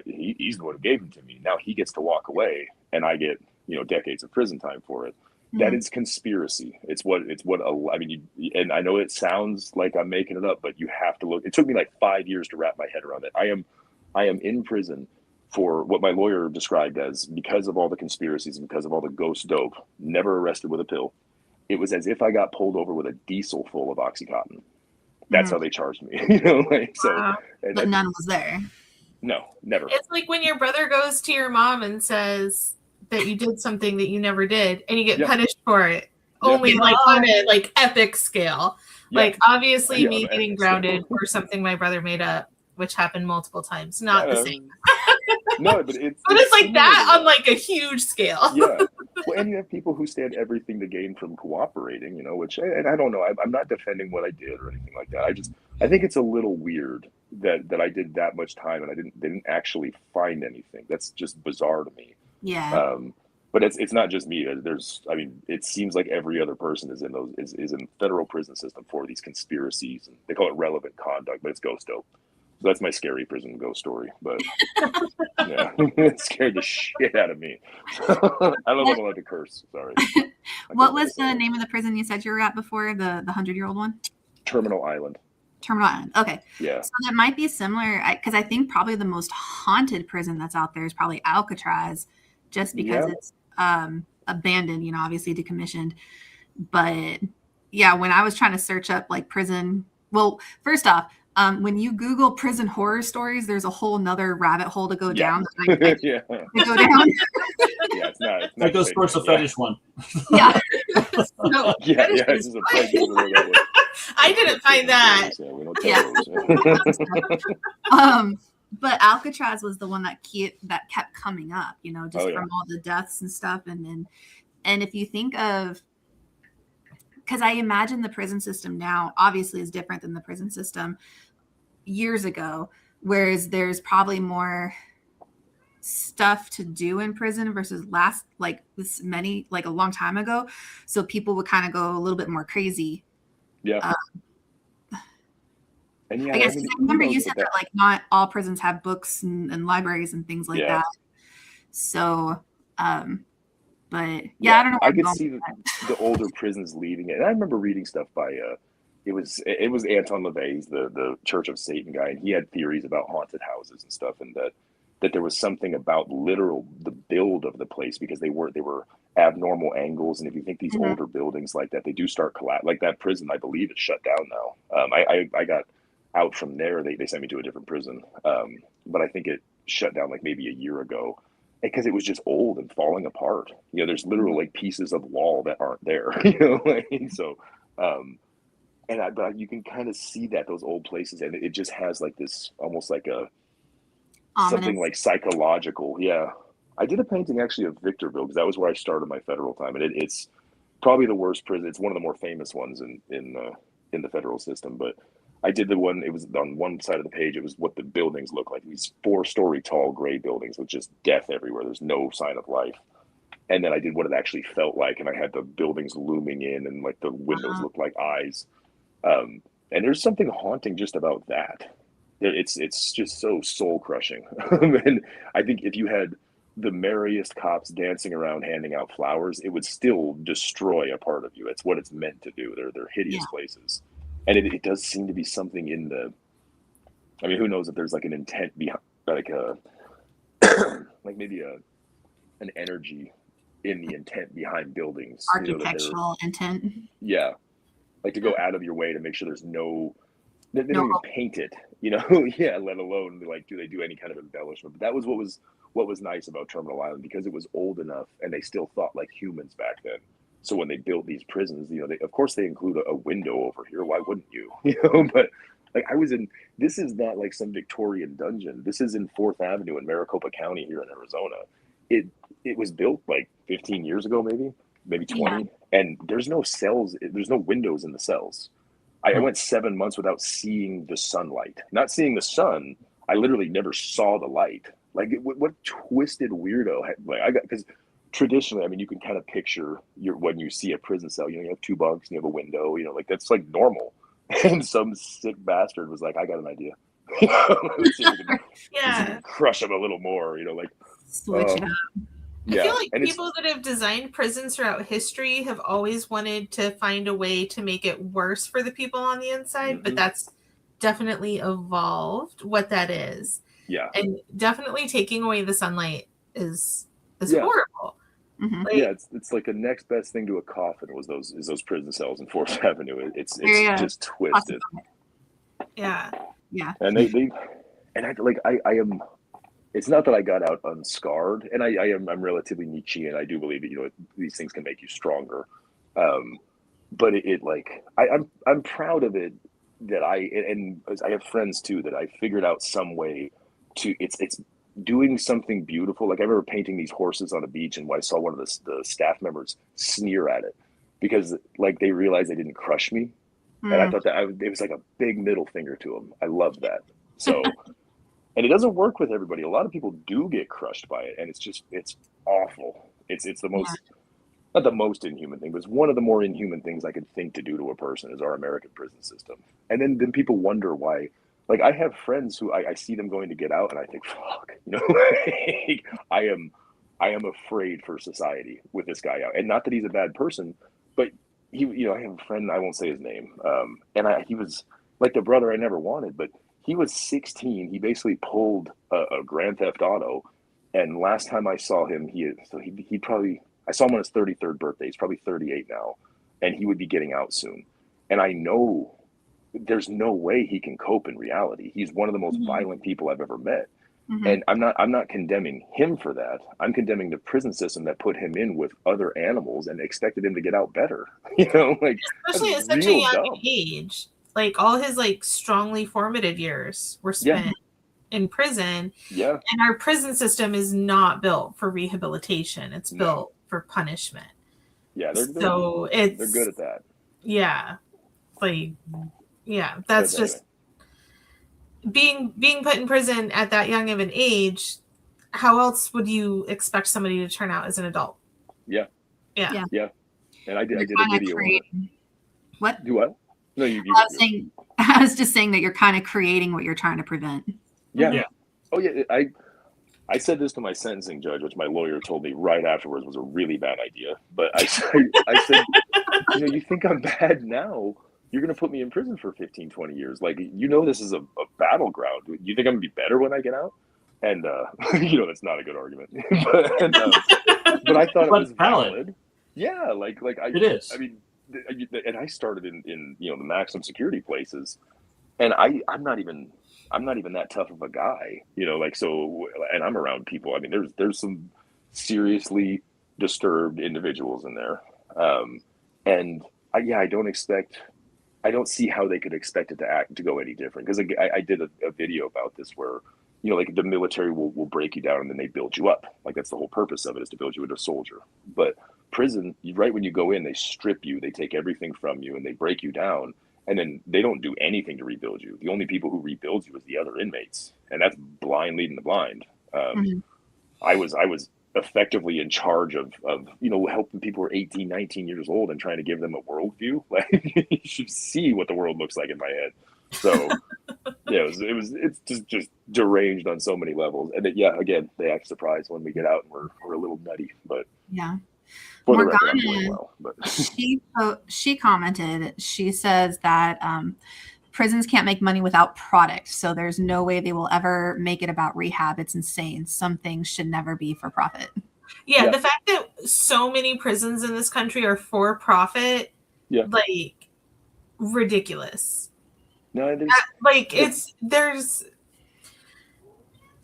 he's the one who gave them to me. Now he gets to walk away, and I get decades of prison time for it. That is conspiracy. It's what I mean, and I know it sounds like I'm making it up, but you have to look. It took me like 5 years to wrap my head around it. I am in prison for what my lawyer described as, because of all the conspiracies and because of all the ghost dope, never arrested with a pill. It was as if I got pulled over with a diesel full of Oxycontin. That's how they charged me. You know, like so. Wow. But none was there. No, never. It's like when your brother goes to your mom and says that you did something that you never did, and you get punished for it. Only like on a like epic scale. Like obviously me getting grounded for something my brother made up, which happened multiple times. Not the same. No, but it's like that on like a huge scale. Yeah. Well, and you have people who stand everything to gain from cooperating, you know, which, and I don't know, I'm not defending what I did or anything like that. I think it's a little weird that I did that much time and I didn't actually find anything. That's just bizarre to me. Yeah. But it's not just me. It seems like every other person is in the federal prison system for these conspiracies, and they call it relevant conduct, but it's ghost dope. So that's my scary prison ghost story. But yeah, it scared the shit out of me. I don't know if I'm allowed to curse. Sorry. What was the name of the prison you said you were at before, the 100-year-old one? Terminal Island. Terminal Island. Okay. Yeah. So that might be similar, because I think probably the most haunted prison that's out there is probably Alcatraz, just because it's abandoned, you know, obviously decommissioned. But yeah, when I was trying to search up like prison, well, first off, when you Google prison horror stories, there's a whole nother rabbit hole to go down. To go down. Yeah, it's not that goes towards the fetish one. Yeah. No, it's just a place I didn't find that. But Alcatraz was the one that kept coming up, you know, just from all the deaths and stuff. And if you think of, because I imagine the prison system now obviously is different than the prison system years ago, whereas there's probably more stuff to do in prison versus a long time ago. So people would kind of go a little bit more crazy. Yeah. And I guess I remember you said that like not all prisons have books and libraries and things like that. So, but I don't know. I could see the older prisons leaving it. And I remember reading stuff by it was Anton LaVey, he's the Church of Satan guy, and he had theories about haunted houses and stuff, and that there was something about the build of the place, because they were abnormal angles, and if you think these older buildings like that, they do start collapse. Like that prison, I believe, is shut down now. I got out from there. They sent me to a different prison, but I think it shut down like maybe a year ago, because it was just old and falling apart. You know, there's literal like pieces of wall that aren't there. You know, so, but you can kind of see those old places, and it just has like this almost like a something like psychological. Yeah, I did a painting actually of Victorville, because that was where I started my federal time, and it's probably the worst prison. It's one of the more famous ones in the federal system, but I did the one, it was on one side of the page, it was what the buildings look like. These 4-story tall gray buildings with just death everywhere. There's no sign of life. And then I did what it actually felt like, and I had the buildings looming in, and like the windows looked like eyes. And there's something haunting just about that. It's just so soul crushing. And I think if you had the merriest cops dancing around handing out flowers, it would still destroy a part of you. It's what it's meant to do. They're hideous places. And it does seem to be something in who knows if there's like an intent behind, like like maybe an energy in the intent behind buildings. Architectural intent. Yeah. Like to go out of your way to make sure there's they don't even paint it, you know? Yeah, let alone like, do they do any kind of embellishment? But that was what was nice about Terminal Island, because it was old enough and they still thought like humans back then. So when they built these prisons, you know, of course they include a window over here. Why wouldn't you? You know, but like this is not like some Victorian dungeon. This is in 4th Avenue in Maricopa County here in Arizona. It was built like 15 years ago, maybe 20. Yeah. And there's no cells. There's no windows in the cells. I went 7 months without seeing the sunlight. Not seeing the sun. I literally never saw the light. Like what twisted weirdo? Because traditionally, I mean, you can kind of picture when you see a prison cell, you know, you have 2 bunks and you have a window, you know, like that's like normal. And some sick bastard was like, I got an idea. Let's see if we can crush them a little more, you know, like switch it up. I feel like people that have designed prisons throughout history have always wanted to find a way to make it worse for the people on the inside, but that's definitely evolved what that is. Yeah. And definitely taking away the sunlight is horrible. Mm-hmm. Like, it's like a next best thing to a coffin was those prison cells in 4th Avenue. It's just twisted. Yeah. Yeah. And I am. It's not that I got out unscarred, and I'm relatively Nietzschean. I do believe that these things can make you stronger. But I'm proud of it that and I have friends too that I figured out some way to it's doing something beautiful. Like I remember painting these horses on a beach, and I saw one of the staff members sneer at it because like they realized they didn't crush me, and I thought that it was like a big middle finger to them. I love that. So. And it doesn't work with everybody. A lot of people do get crushed by it, and it's awful. It's the most, not the most inhuman thing, but it's one of the more inhuman things I could think to do to a person is our American prison system. And then people wonder why. Like I have friends who I see them going to get out, and I think, fuck, like, I am afraid for society with this guy out. And not that he's a bad person, but I have a friend, I won't say his name, and he was like the brother I never wanted, but he was 16. He basically pulled a Grand Theft Auto, and last time I saw him, I saw him on his 33rd birthday. He's probably 38 now, and he would be getting out soon. And I know there's no way he can cope in reality. He's one of the most violent people I've ever met, and I'm not condemning him for that. I'm condemning the prison system that put him in with other animals and expected him to get out better. Especially at such a young age. Like all his like strongly formative years were spent in prison. Yeah. And our prison system is not built for rehabilitation. It's built for punishment. Yeah, they're good at that. Yeah. That's just being put in prison at that young of an age. How else would you expect somebody to turn out as an adult? Yeah. Yeah. And I did a video on it. What? Do what? No, I was just saying that you're kind of creating what you're trying to prevent. Yeah. Oh yeah. I said this to my sentencing judge, which my lawyer told me right afterwards was a really bad idea. But I said, you think I'm bad now? You're going to put me in prison for 15, 20 years. Like, this is a battleground. You think I'm going to be better when I get out? And, that's not a good argument. but I thought it was valid. Yeah. It is. I mean, and I started in the maximum security places, and I'm not even that tough of a guy, and I'm around people. I mean, there's some seriously disturbed individuals in there, and I don't see how they could expect it to go any different, because I did a video about this where like the military will break you down and then they build you up. Like that's the whole purpose of it, is to build you into a soldier. But prison, right when you go in, they strip you, they take everything from you, and they break you down, and then they don't do anything to rebuild you. The only people who rebuild you is the other inmates, and that's blind leading the blind. I was effectively in charge of helping people who are 18, 19 years old and trying to give them a worldview. Like you should see what the world looks like in my head. So it's just deranged on so many levels. And again, they act surprised when we get out and we're a little nutty, but for the record, I'm doing well. But she commented, she says that prisons can't make money without product, so there's no way they will ever make it about rehab. It's insane. Some things should never be for profit. Yeah, the fact that so many prisons in this country are for profit, like ridiculous. No,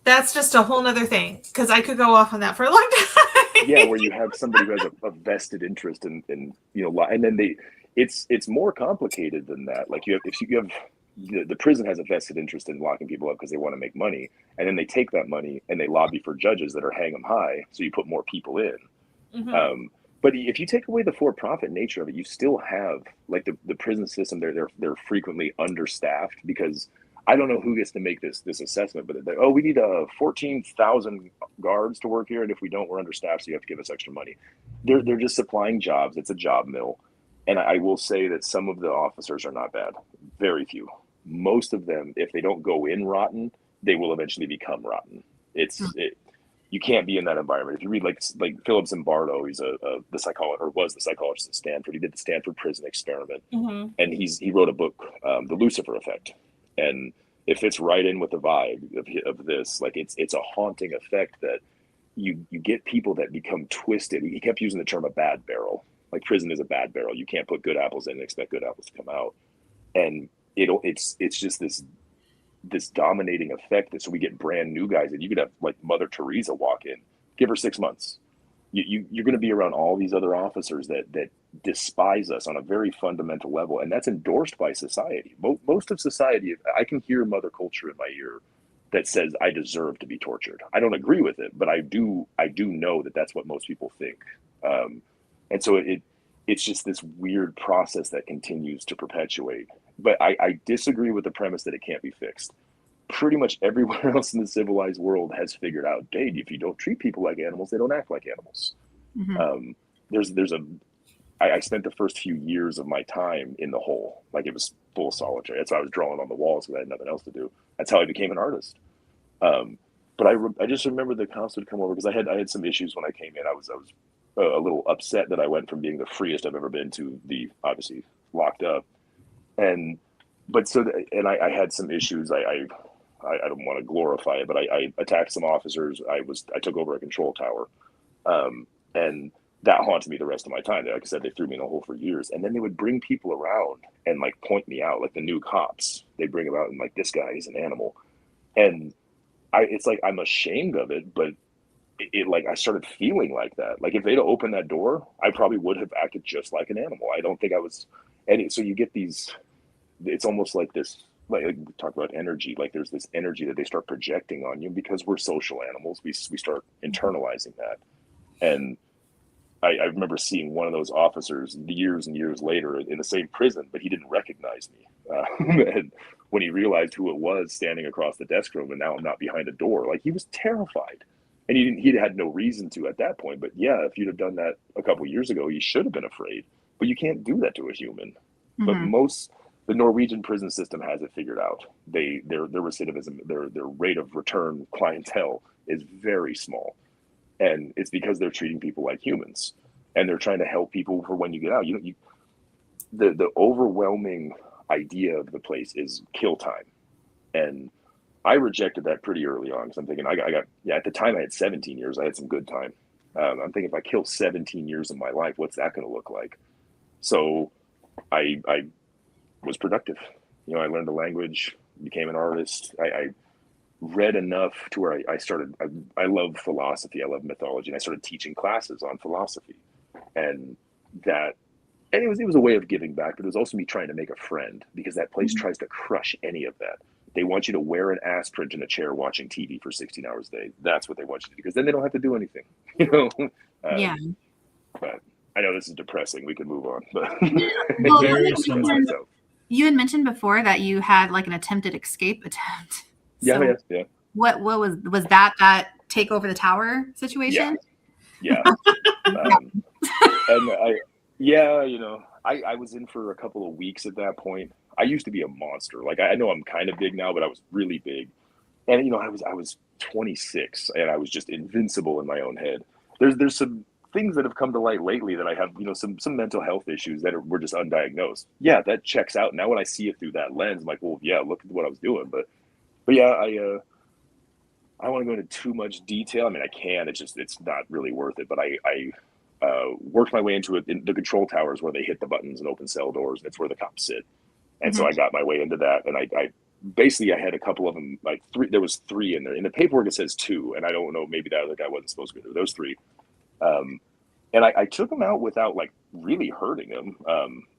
that's just a whole nother thing, because I could go off on that for a long time. Yeah, where you have somebody who has a vested interest in and then it's more complicated than that. Like the prison has a vested interest in locking people up because they want to make money, and then they take that money and they lobby for judges that are hang them high, so you put more people in. But if you take away the for-profit nature of it, you still have like the prison system. They're frequently understaffed, because I don't know who gets to make this assessment, but we need 14,000 guards to work here, and if we don't, we're understaffed, so you have to give us extra money. They're just supplying jobs. It's a job mill. And I will say that some of the officers are not bad. Very few. Most of them, if they don't go in rotten, they will eventually become rotten. You can't be in that environment. If you read like Philip Zimbardo, he's the psychologist, or was the psychologist at Stanford. He did the Stanford Prison Experiment, and he wrote a book, The Lucifer Effect, and it fits right in with the vibe of this. Like it's a haunting effect that you get people that become twisted. He kept using the term a bad barrel. Like prison is a bad barrel. You can't put good apples in and expect good apples to come out. And it's just this dominating effect that so we get brand new guys, and you could have like Mother Teresa walk in, give her 6 months. You're going to be around all these other officers that despise us on a very fundamental level, and that's endorsed by society. Most of society, I can hear mother culture in my ear that says I deserve to be tortured. I don't agree with it, but I do know that that's what most people think. And so it's just this weird process that continues to perpetuate. But I disagree with the premise that it can't be fixed. Pretty much everywhere else in the civilized world has figured out, hey, if you don't treat people like animals, they don't act like animals. I spent the first few years of my time in the hole, like it was full solitary. That's why I was drawing on the walls because I had nothing else to do. That's how I became an artist. But I just remember the cops would come over because I had some issues when I came in. I was a little upset that I went from being the freest I've ever been to the obviously locked up, I had some issues. I don't want to glorify it, but I attacked some officers. I took over a control tower, and that haunted me the rest of my time. Like I said, they threw me in a hole for years, and then they would bring people around and like point me out, like the new cops. They bring them out and like, this guy is an animal, and it's like I'm ashamed of it, but it like I started feeling like that. Like if they'd opened that door, I probably would have acted just like an animal. I don't think I was. And so you get these. It's almost like this. Like we talk about energy. Like there's this energy that they start projecting on you because we're social animals. We start internalizing that, and I remember seeing one of those officers years and years later in the same prison, but he didn't recognize me. And when he realized who it was standing across the desk room, and now I'm not behind a door, like he was terrified. And he had no reason to at that point. But yeah, if you'd have done that a couple of years ago, you should have been afraid. But you can't do that to a human. But the Norwegian prison system has it figured out. Their recidivism, their rate of return clientele is very small. And it's because they're treating people like humans, and they're trying to help people for when you get out. The overwhelming idea of the place is kill time, and I rejected that pretty early on because I'm thinking at the time I had 17 years. I had some good time. I'm thinking if I kill 17 years of my life, what's that going to look like? So I was productive. I learned the language, became an artist. I read enough to where I love philosophy. I love mythology. And I started teaching classes on philosophy, and it was a way of giving back, but it was also me trying to make a friend, because that place tries to crush any of that. They want you to wear an aspirin in a chair watching TV for 16 hours a day. That's what they want you to do, because then they don't have to do anything, Yeah. But I know this is depressing. We can move on. But you had mentioned before that you had like an attempted escape attempt. Yeah. What was that take over the tower situation? Yeah. I was in for a couple of weeks at that point. I used to be a monster. Like I know I'm kind of big now, but I was really big. And I was 26 and I was just invincible in my own head. There's some things that have come to light lately that I have, some mental health issues that were just undiagnosed. Yeah, that checks out. Now when I see it through that lens, I'm like, well, yeah, look at what I was doing. But yeah, I don't want to go into too much detail. I mean, I can. It's not really worth it. But I worked my way into it in the control towers where they hit the buttons and open cell doors. That's where the cops sit. And so I got my way into that. And I basically had a couple of them, like three. There was three in there. In the paperwork it says two, and I don't know. Maybe that other guy wasn't supposed to be there. Those three. And I took them out without like really hurting them.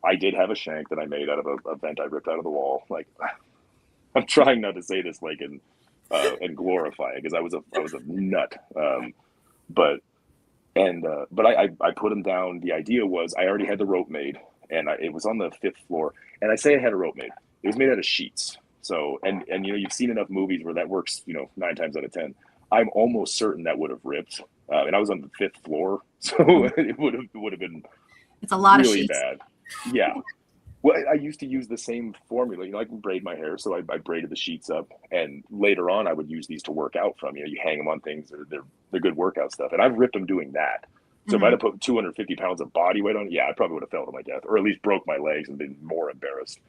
I did have a shank that I made out of a vent I ripped out of the wall. Like, I'm trying not to say this like and glorify it, because I was a nut. But I put them down. The idea was I already had the rope made, and it was on the 5th floor. And I say I had a rope made. It was made out of sheets. So and you've seen enough movies where that works 9 times out of 10. I'm almost certain that would have ripped. And I was on the 5th floor, so it would have been. It's a lot really of sheets. Bad. Yeah. Well, I used to use the same formula. I can braid my hair, so I braided the sheets up, and later on I would use these to work out from. You hang them on things; they're good workout stuff. And I've ripped them doing that. So if I'd have put 250 pounds of body weight on it, I probably would have fell to my death, or at least broke my legs and been more embarrassed.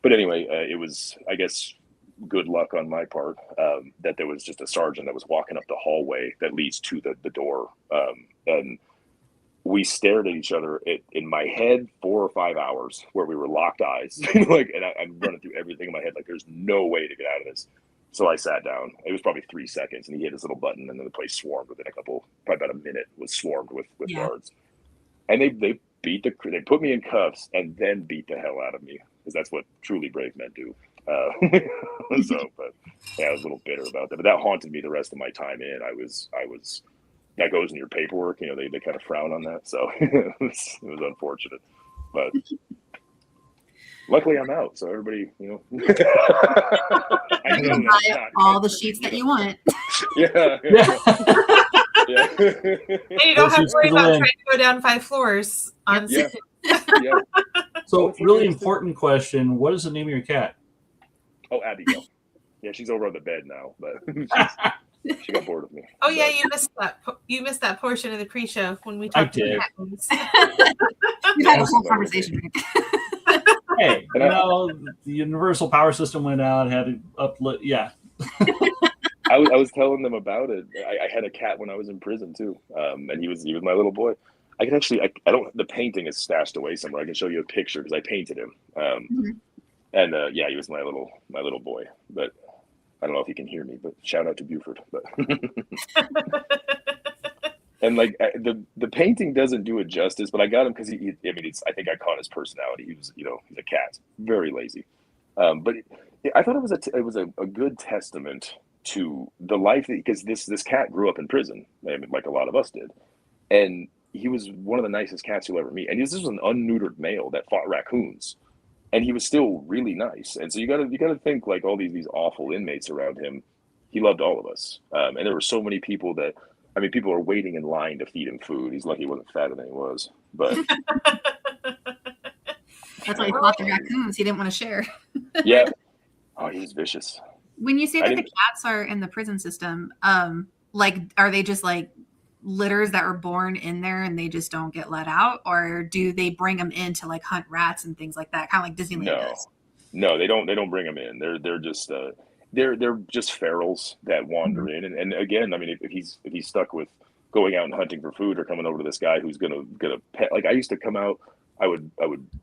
But anyway, it was, I guess, good luck on my part that there was just a sergeant that was walking up the hallway that leads to the door, and we stared at each other in my head 4 or 5 hours where we were locked eyes. Like, and I'm running through everything in my head. Like, there's no way to get out of this. So I sat down. It was probably 3 seconds, and he hit his little button, and then the place swarmed within probably about a minute, was swarmed with guards. And they put me in cuffs and then beat the hell out of me, because that's what truly brave men do. But yeah, I was a little bitter about that. But that haunted me the rest of my time in. I was that goes in your paperwork. You know, they kind of frown on that. So it was unfortunate. But luckily I'm out. So everybody, you know. I You can buy all the sheets that you want. Yeah. Yeah. And you don't have to worry about trying to go down 5 floors on yeah. So really important question. What is the name of your cat? Oh, Abigail. Yeah, she's over on the bed now, but she got bored of me. Oh yeah, you missed that portion of the pre-show when we talked about patents. We had a whole conversation. Hey, the universal power system went out, had it uplit. Yeah. I was telling them about it. I had a cat when I was in prison too, and he was my little boy. I can actually, I don't. The painting is stashed away somewhere. I can show you a picture because I painted him. And yeah, he was my little boy. But I don't know if he can hear me. But shout out to Buford. But and like the painting doesn't do it justice. But I got him because I think I caught his personality. He was, he's a cat, very lazy. But I thought it was a good testament to the life, because this cat grew up in prison, like a lot of us did, and he was one of the nicest cats you'll ever meet. And this was an unneutered male that fought raccoons, and he was still really nice. And so you gotta think, like, all these awful inmates around him, he loved all of us. And there were so many people people are waiting in line to feed him food. He's lucky he wasn't fatter than he was, but that's why he fought the raccoons. He didn't want to share. Yeah. Oh, he was vicious. When you say that the cats are in the prison system, like, are they just like litters that were born in there and they just don't get let out, or do they bring them in to like hunt rats and things like that, kind of like Disneyland does? No, they don't bring them in. They're just they're just ferals that wander in, and again, if he's stuck with going out and hunting for food, or coming over to this guy who's gonna pet. Like, I used to come out. I would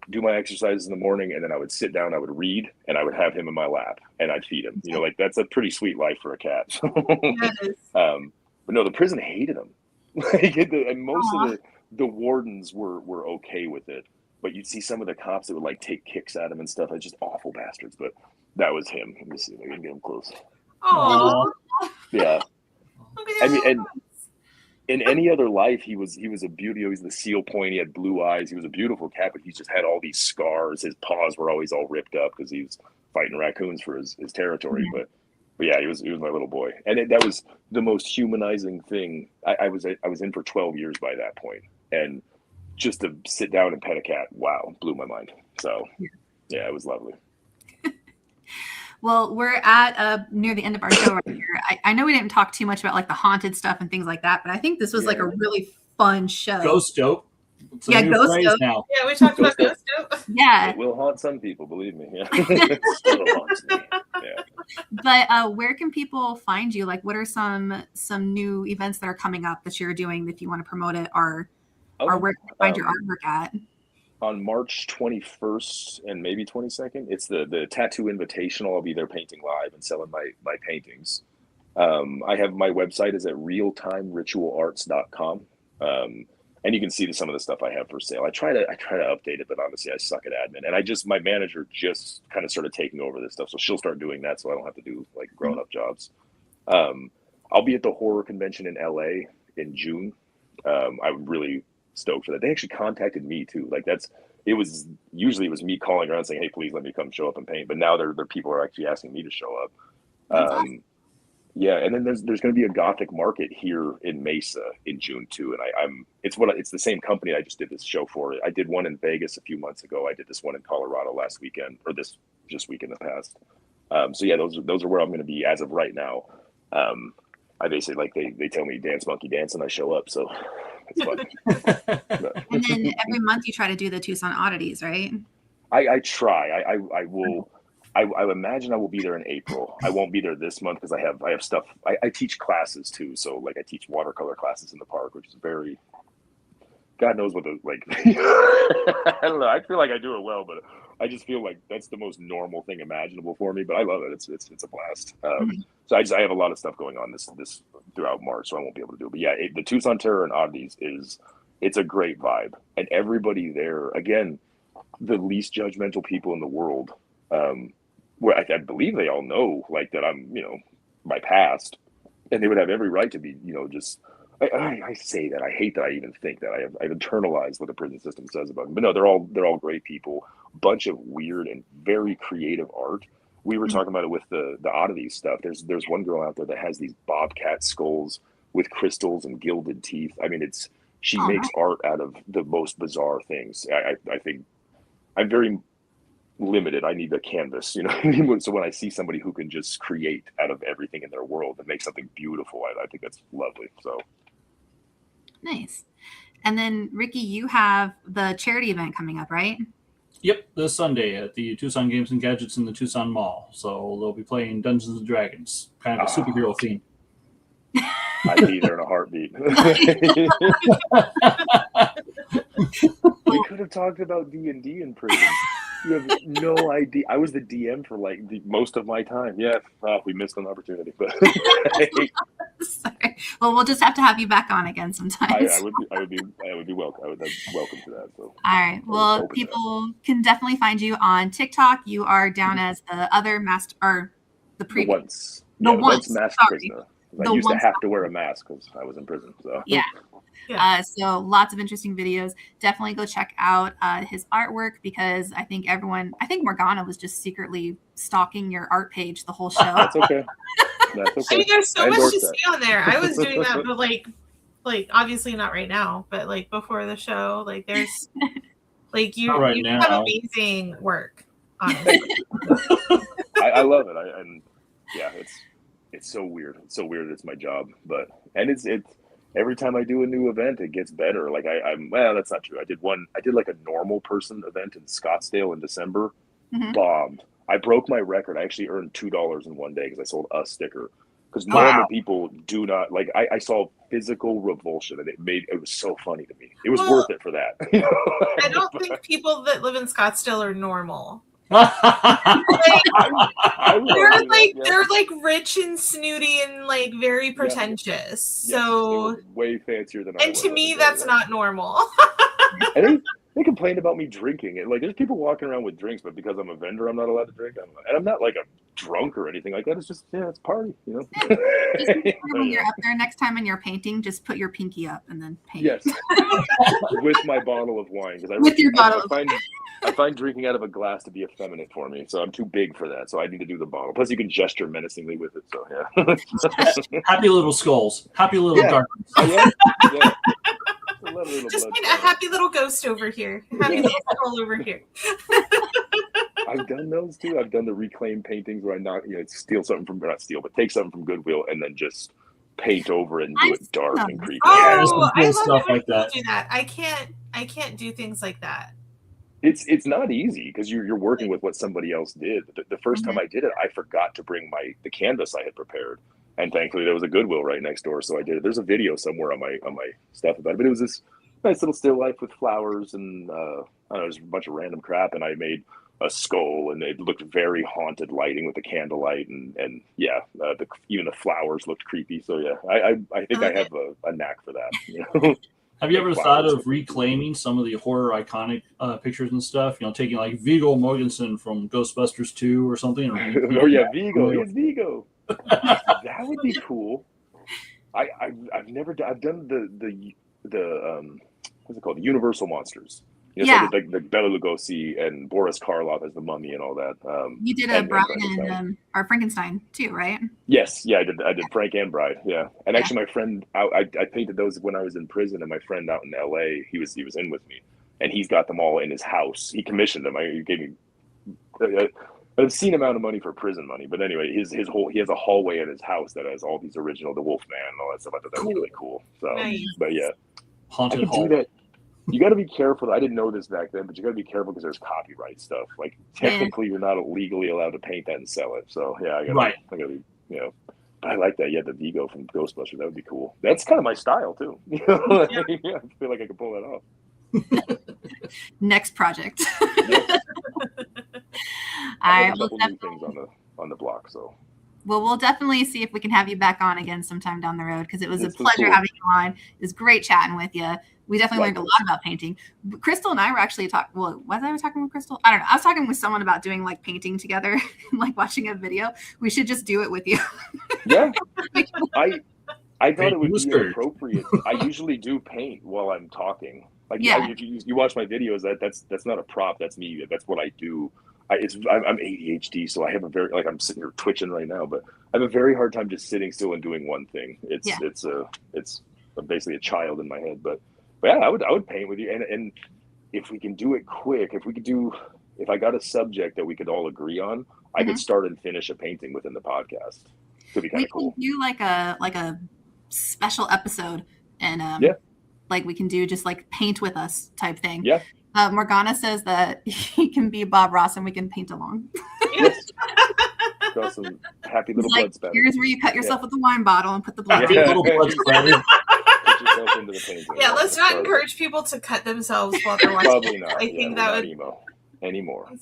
do my exercises in the morning, and then I would sit down, I would read, and I would have him in my lap, and I'd feed him. Like, that's a pretty sweet life for a cat. Yes. But no, the prison hated him. And most of the wardens were okay with it, but you'd see some of the cops that would like take kicks at him and stuff. It's just awful bastards. But that was him. Let me see if I can get him close. Oh, yeah. And in any other life, he was a beauty. He was the seal point. He had blue eyes. He was a beautiful cat, but he just had all these scars. His paws were always all ripped up because he was fighting raccoons for his territory. But yeah, he was my little boy, and that was the most humanizing thing. I was in for 12 years by that point, and just to sit down and pet a cat, wow, blew my mind. So yeah, it was lovely. Well, we're at near the end of our show right here. I know we didn't talk too much about like the haunted stuff and things like that, but I think this was like a really fun show. Ghost dope. Ghost dope. Now. Yeah, we talked about ghost dope. Yeah. It will haunt some people, believe me. Yeah. It still haunts me. Yeah. But where can people find you? Like, what are some new events that are coming up that you're doing if you want to promote it, or where can you find your artwork at? On March 21st and maybe 22nd, it's the Tattoo Invitational. I'll be there painting live and selling my paintings. I have my website is at realtimeritualarts.com. And you can see some of the stuff I have for sale. I try to update it, but honestly, I suck at admin. And my manager just kind of started taking over this stuff, so she'll start doing that, so I don't have to do like grown up jobs. I'll be at the horror convention in LA in June. I'm really stoked for that. They actually contacted me too. Like, it was me calling around saying, "Hey, please let me come show up and paint." But now there people are actually asking me to show up. Awesome. Yeah, and then there's going to be a Gothic market here in Mesa in June too, and it's the same company I just did this show for. I did one in Vegas a few months ago. I did this one in Colorado last weekend, or this just week in the past. So yeah, those are where I'm going to be as of right now. I basically, like, they tell me dance monkey dance, and I show up, so it's fun. And then every month you try to do the Tucson oddities, right? I try. I will. I imagine I will be there in April. I won't be there this month because I have stuff. I teach classes too, so like I teach watercolor classes in the park, which is very God knows what the like. I don't know. I feel like I do it well, but I just feel like that's the most normal thing imaginable for me. But I love it. It's a blast. So I have a lot of stuff going on this throughout March, so I won't be able to do it. But yeah, the Tucson Terror and Oddities it's a great vibe, and everybody there, again, the least judgmental people in the world. Where I believe they all know like that I'm, my past, and they would have every right to be, just. I say that. I hate that I even think that. I've internalized what the prison system says about them. But no, they're all great people. Bunch of weird and very creative art. We were talking about it with the oddities stuff. There's one girl out there that has these bobcat skulls with crystals and gilded teeth. I mean, she makes art out of the most bizarre things. I think I'm very limited. I need a canvas, So when I see somebody who can just create out of everything in their world and make something beautiful, I think that's lovely. So. Nice. And then, Ricky, you have the charity event coming up, right? Yep, this Sunday at the Tucson Games and Gadgets in the Tucson Mall. So they'll be playing Dungeons and Dragons, kind of a superhero theme. I'd be there in a heartbeat. We could have talked about D&D in prison. You have no idea. I was the DM for like most of my time. Yeah, we missed an opportunity. But sorry. Well, we'll just have to have you back on again sometimes. I would be welcome. I would be welcome to that. So. All right. Well, people can definitely find you on TikTok. You are down as the other master, or the previous. The once masked prisoner. I used to have to wear a mask because I was in prison. So yeah. So lots of interesting videos. Definitely go check out his artwork, because I think Morgana was just secretly stalking your art page the whole show. That's okay. I mean, there's so much to see on there. I was doing that, but like obviously not right now, but like before the show, like there's like you have amazing work on it. I love it. It's so weird. It's so weird. It's my job, it's every time I do a new event, it gets better. Like that's not true. I did like a normal person event in Scottsdale in December, bombed. I broke my record. I actually earned $2 in one day because I sold a sticker. Because normal people do not like. I saw physical revulsion, and it was so funny to me. It was worth it for that. I don't think people that live in Scottsdale are normal. They're like rich and snooty and like very pretentious. So way fancier than I was. And to me, that's not normal. And they complained about me drinking. And like, there's people walking around with drinks, but because I'm a vendor, I'm not allowed to drink. And I'm not like a drunk or anything like that. It's just it's party, Just when you're up there next time and you're painting, just put your pinky up and then paint. Yes, with my bottle of wine, because I find drinking out of a glass to be effeminate for me, so I'm too big for that. So I need to do the bottle. Plus, you can gesture menacingly with it. So yeah. Happy little skulls. Happy little darkness. Yeah. Just a happy little ghost over here. Happy little skull over here. I've done those too. I've done the reclaim paintings where I take something from Goodwill and then just paint over it and do it dark and creepy. Oh, I love stuff like that. Do that. I can't do things like that. It's not easy because you're working with what somebody else did. The first time I did it, I forgot to bring the canvas I had prepared, and thankfully there was a Goodwill right next door, so I did it. There's a video somewhere on my stuff about it, but it was this nice little still life with flowers and I don't know, just a bunch of random crap, and I made a skull, and it looked very haunted lighting with the candlelight, and even the flowers looked creepy. So yeah, I think I have a knack for that. Have you ever thought of reclaiming some of the horror iconic pictures and stuff? Taking like Viggo Mortensen from Ghostbusters 2 or something? Oh yeah, Viggo. It's Viggo. That would be cool. I've never done. I've done the what's it called? The Universal monsters. Like Bela Lugosi and Boris Karloff as the Mummy and all that. You did a Bride and or Frankenstein too, right? Yes, yeah, I did Frank and Bride, yeah. And actually, my friend, I painted those when I was in prison, and my friend out in L.A., he was in with me, and he's got them all in his house. He commissioned them. He gave me an obscene amount of money for prison money, but anyway, he has a hallway in his house that has all these original, the Wolfman and all that stuff. I thought that was really cool. So, nice. But yeah, haunted hall. You got to be careful. I didn't know this back then, but you got to be careful because there's copyright stuff. Like technically, you're not legally allowed to paint that and sell it. So yeah, I gotta be, I like that. Yeah, the Vigo from Ghostbusters. That would be cool. That's kind of my style too. Yeah, I feel like I could pull that off. Next project. Yes. I have a couple new things on the block. So. Well, we'll definitely see if we can have you back on again sometime down the road, because it was a pleasure cool. having you on. It was great chatting with you. We definitely learned a lot about painting. Crystal and I were actually talking. Well, was I talking with Crystal? I don't know. I was talking with someone about doing like painting together, like watching a video. We should just do it with you. Yeah, I thought it would be appropriate. I usually do paint while I'm talking. Like, yeah, if you watch my videos, that's not a prop. That's me. That's what I do. I'm ADHD, so I have a very, like, I'm sitting here twitching right now, but I have a very hard time just sitting still and doing one thing. It's basically a child in my head. But yeah, I would paint with you, and if we can do it quick, if I got a subject that we could all agree on, I could start and finish a painting within the podcast. Could be kind of cool. We can do like a special episode, and like we can do just like paint with us type thing. Yeah. Morgana says that he can be Bob Ross and we can paint along. Yes. Draw some happy little blood spatter. Here's where you cut yourself with the wine bottle and put the blood. Little blood spatter. Put yourself into the painting. Yeah, let's not encourage people to cut themselves while they're watching. Probably not. I think that would emo anymore. All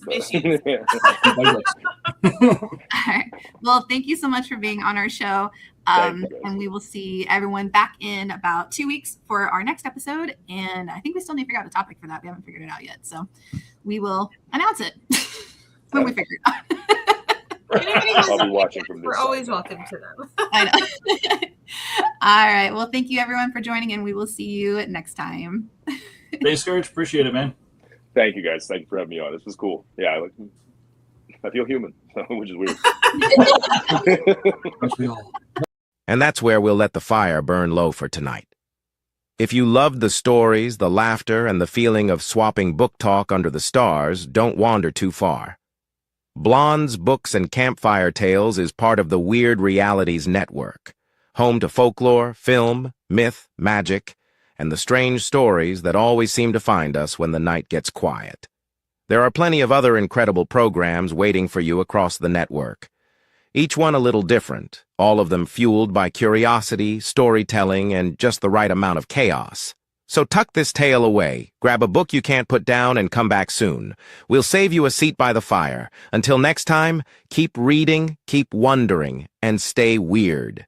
right. Well, thank you so much for being on our show. And we will see everyone back in about 2 weeks for our next episode. And I think we still need to figure out a topic for that. We haven't figured it out yet. So we will announce it when we figure it out. I'll be watching from this We're side. always welcome to them. I know. All right. Well, thank you everyone for joining, and we will see you next time. Thanks, Scourge. Appreciate it, man. Thank you guys. Thank you for having me on. This was cool. Yeah, I feel human, which is weird. And that's where we'll let the fire burn low for tonight. If you loved the stories, the laughter, and the feeling of swapping book talk under the stars, don't wander too far. Blondes, Books, and Campfire Tales is part of the Weird Realities Network, home to folklore, film, myth, magic, and the strange stories that always seem to find us when the night gets quiet. There are plenty of other incredible programs waiting for you across the network. Each one a little different, all of them fueled by curiosity, storytelling, and just the right amount of chaos. So tuck this tale away, grab a book you can't put down, and come back soon. We'll save you a seat by the fire. Until next time, keep reading, keep wondering, and stay weird.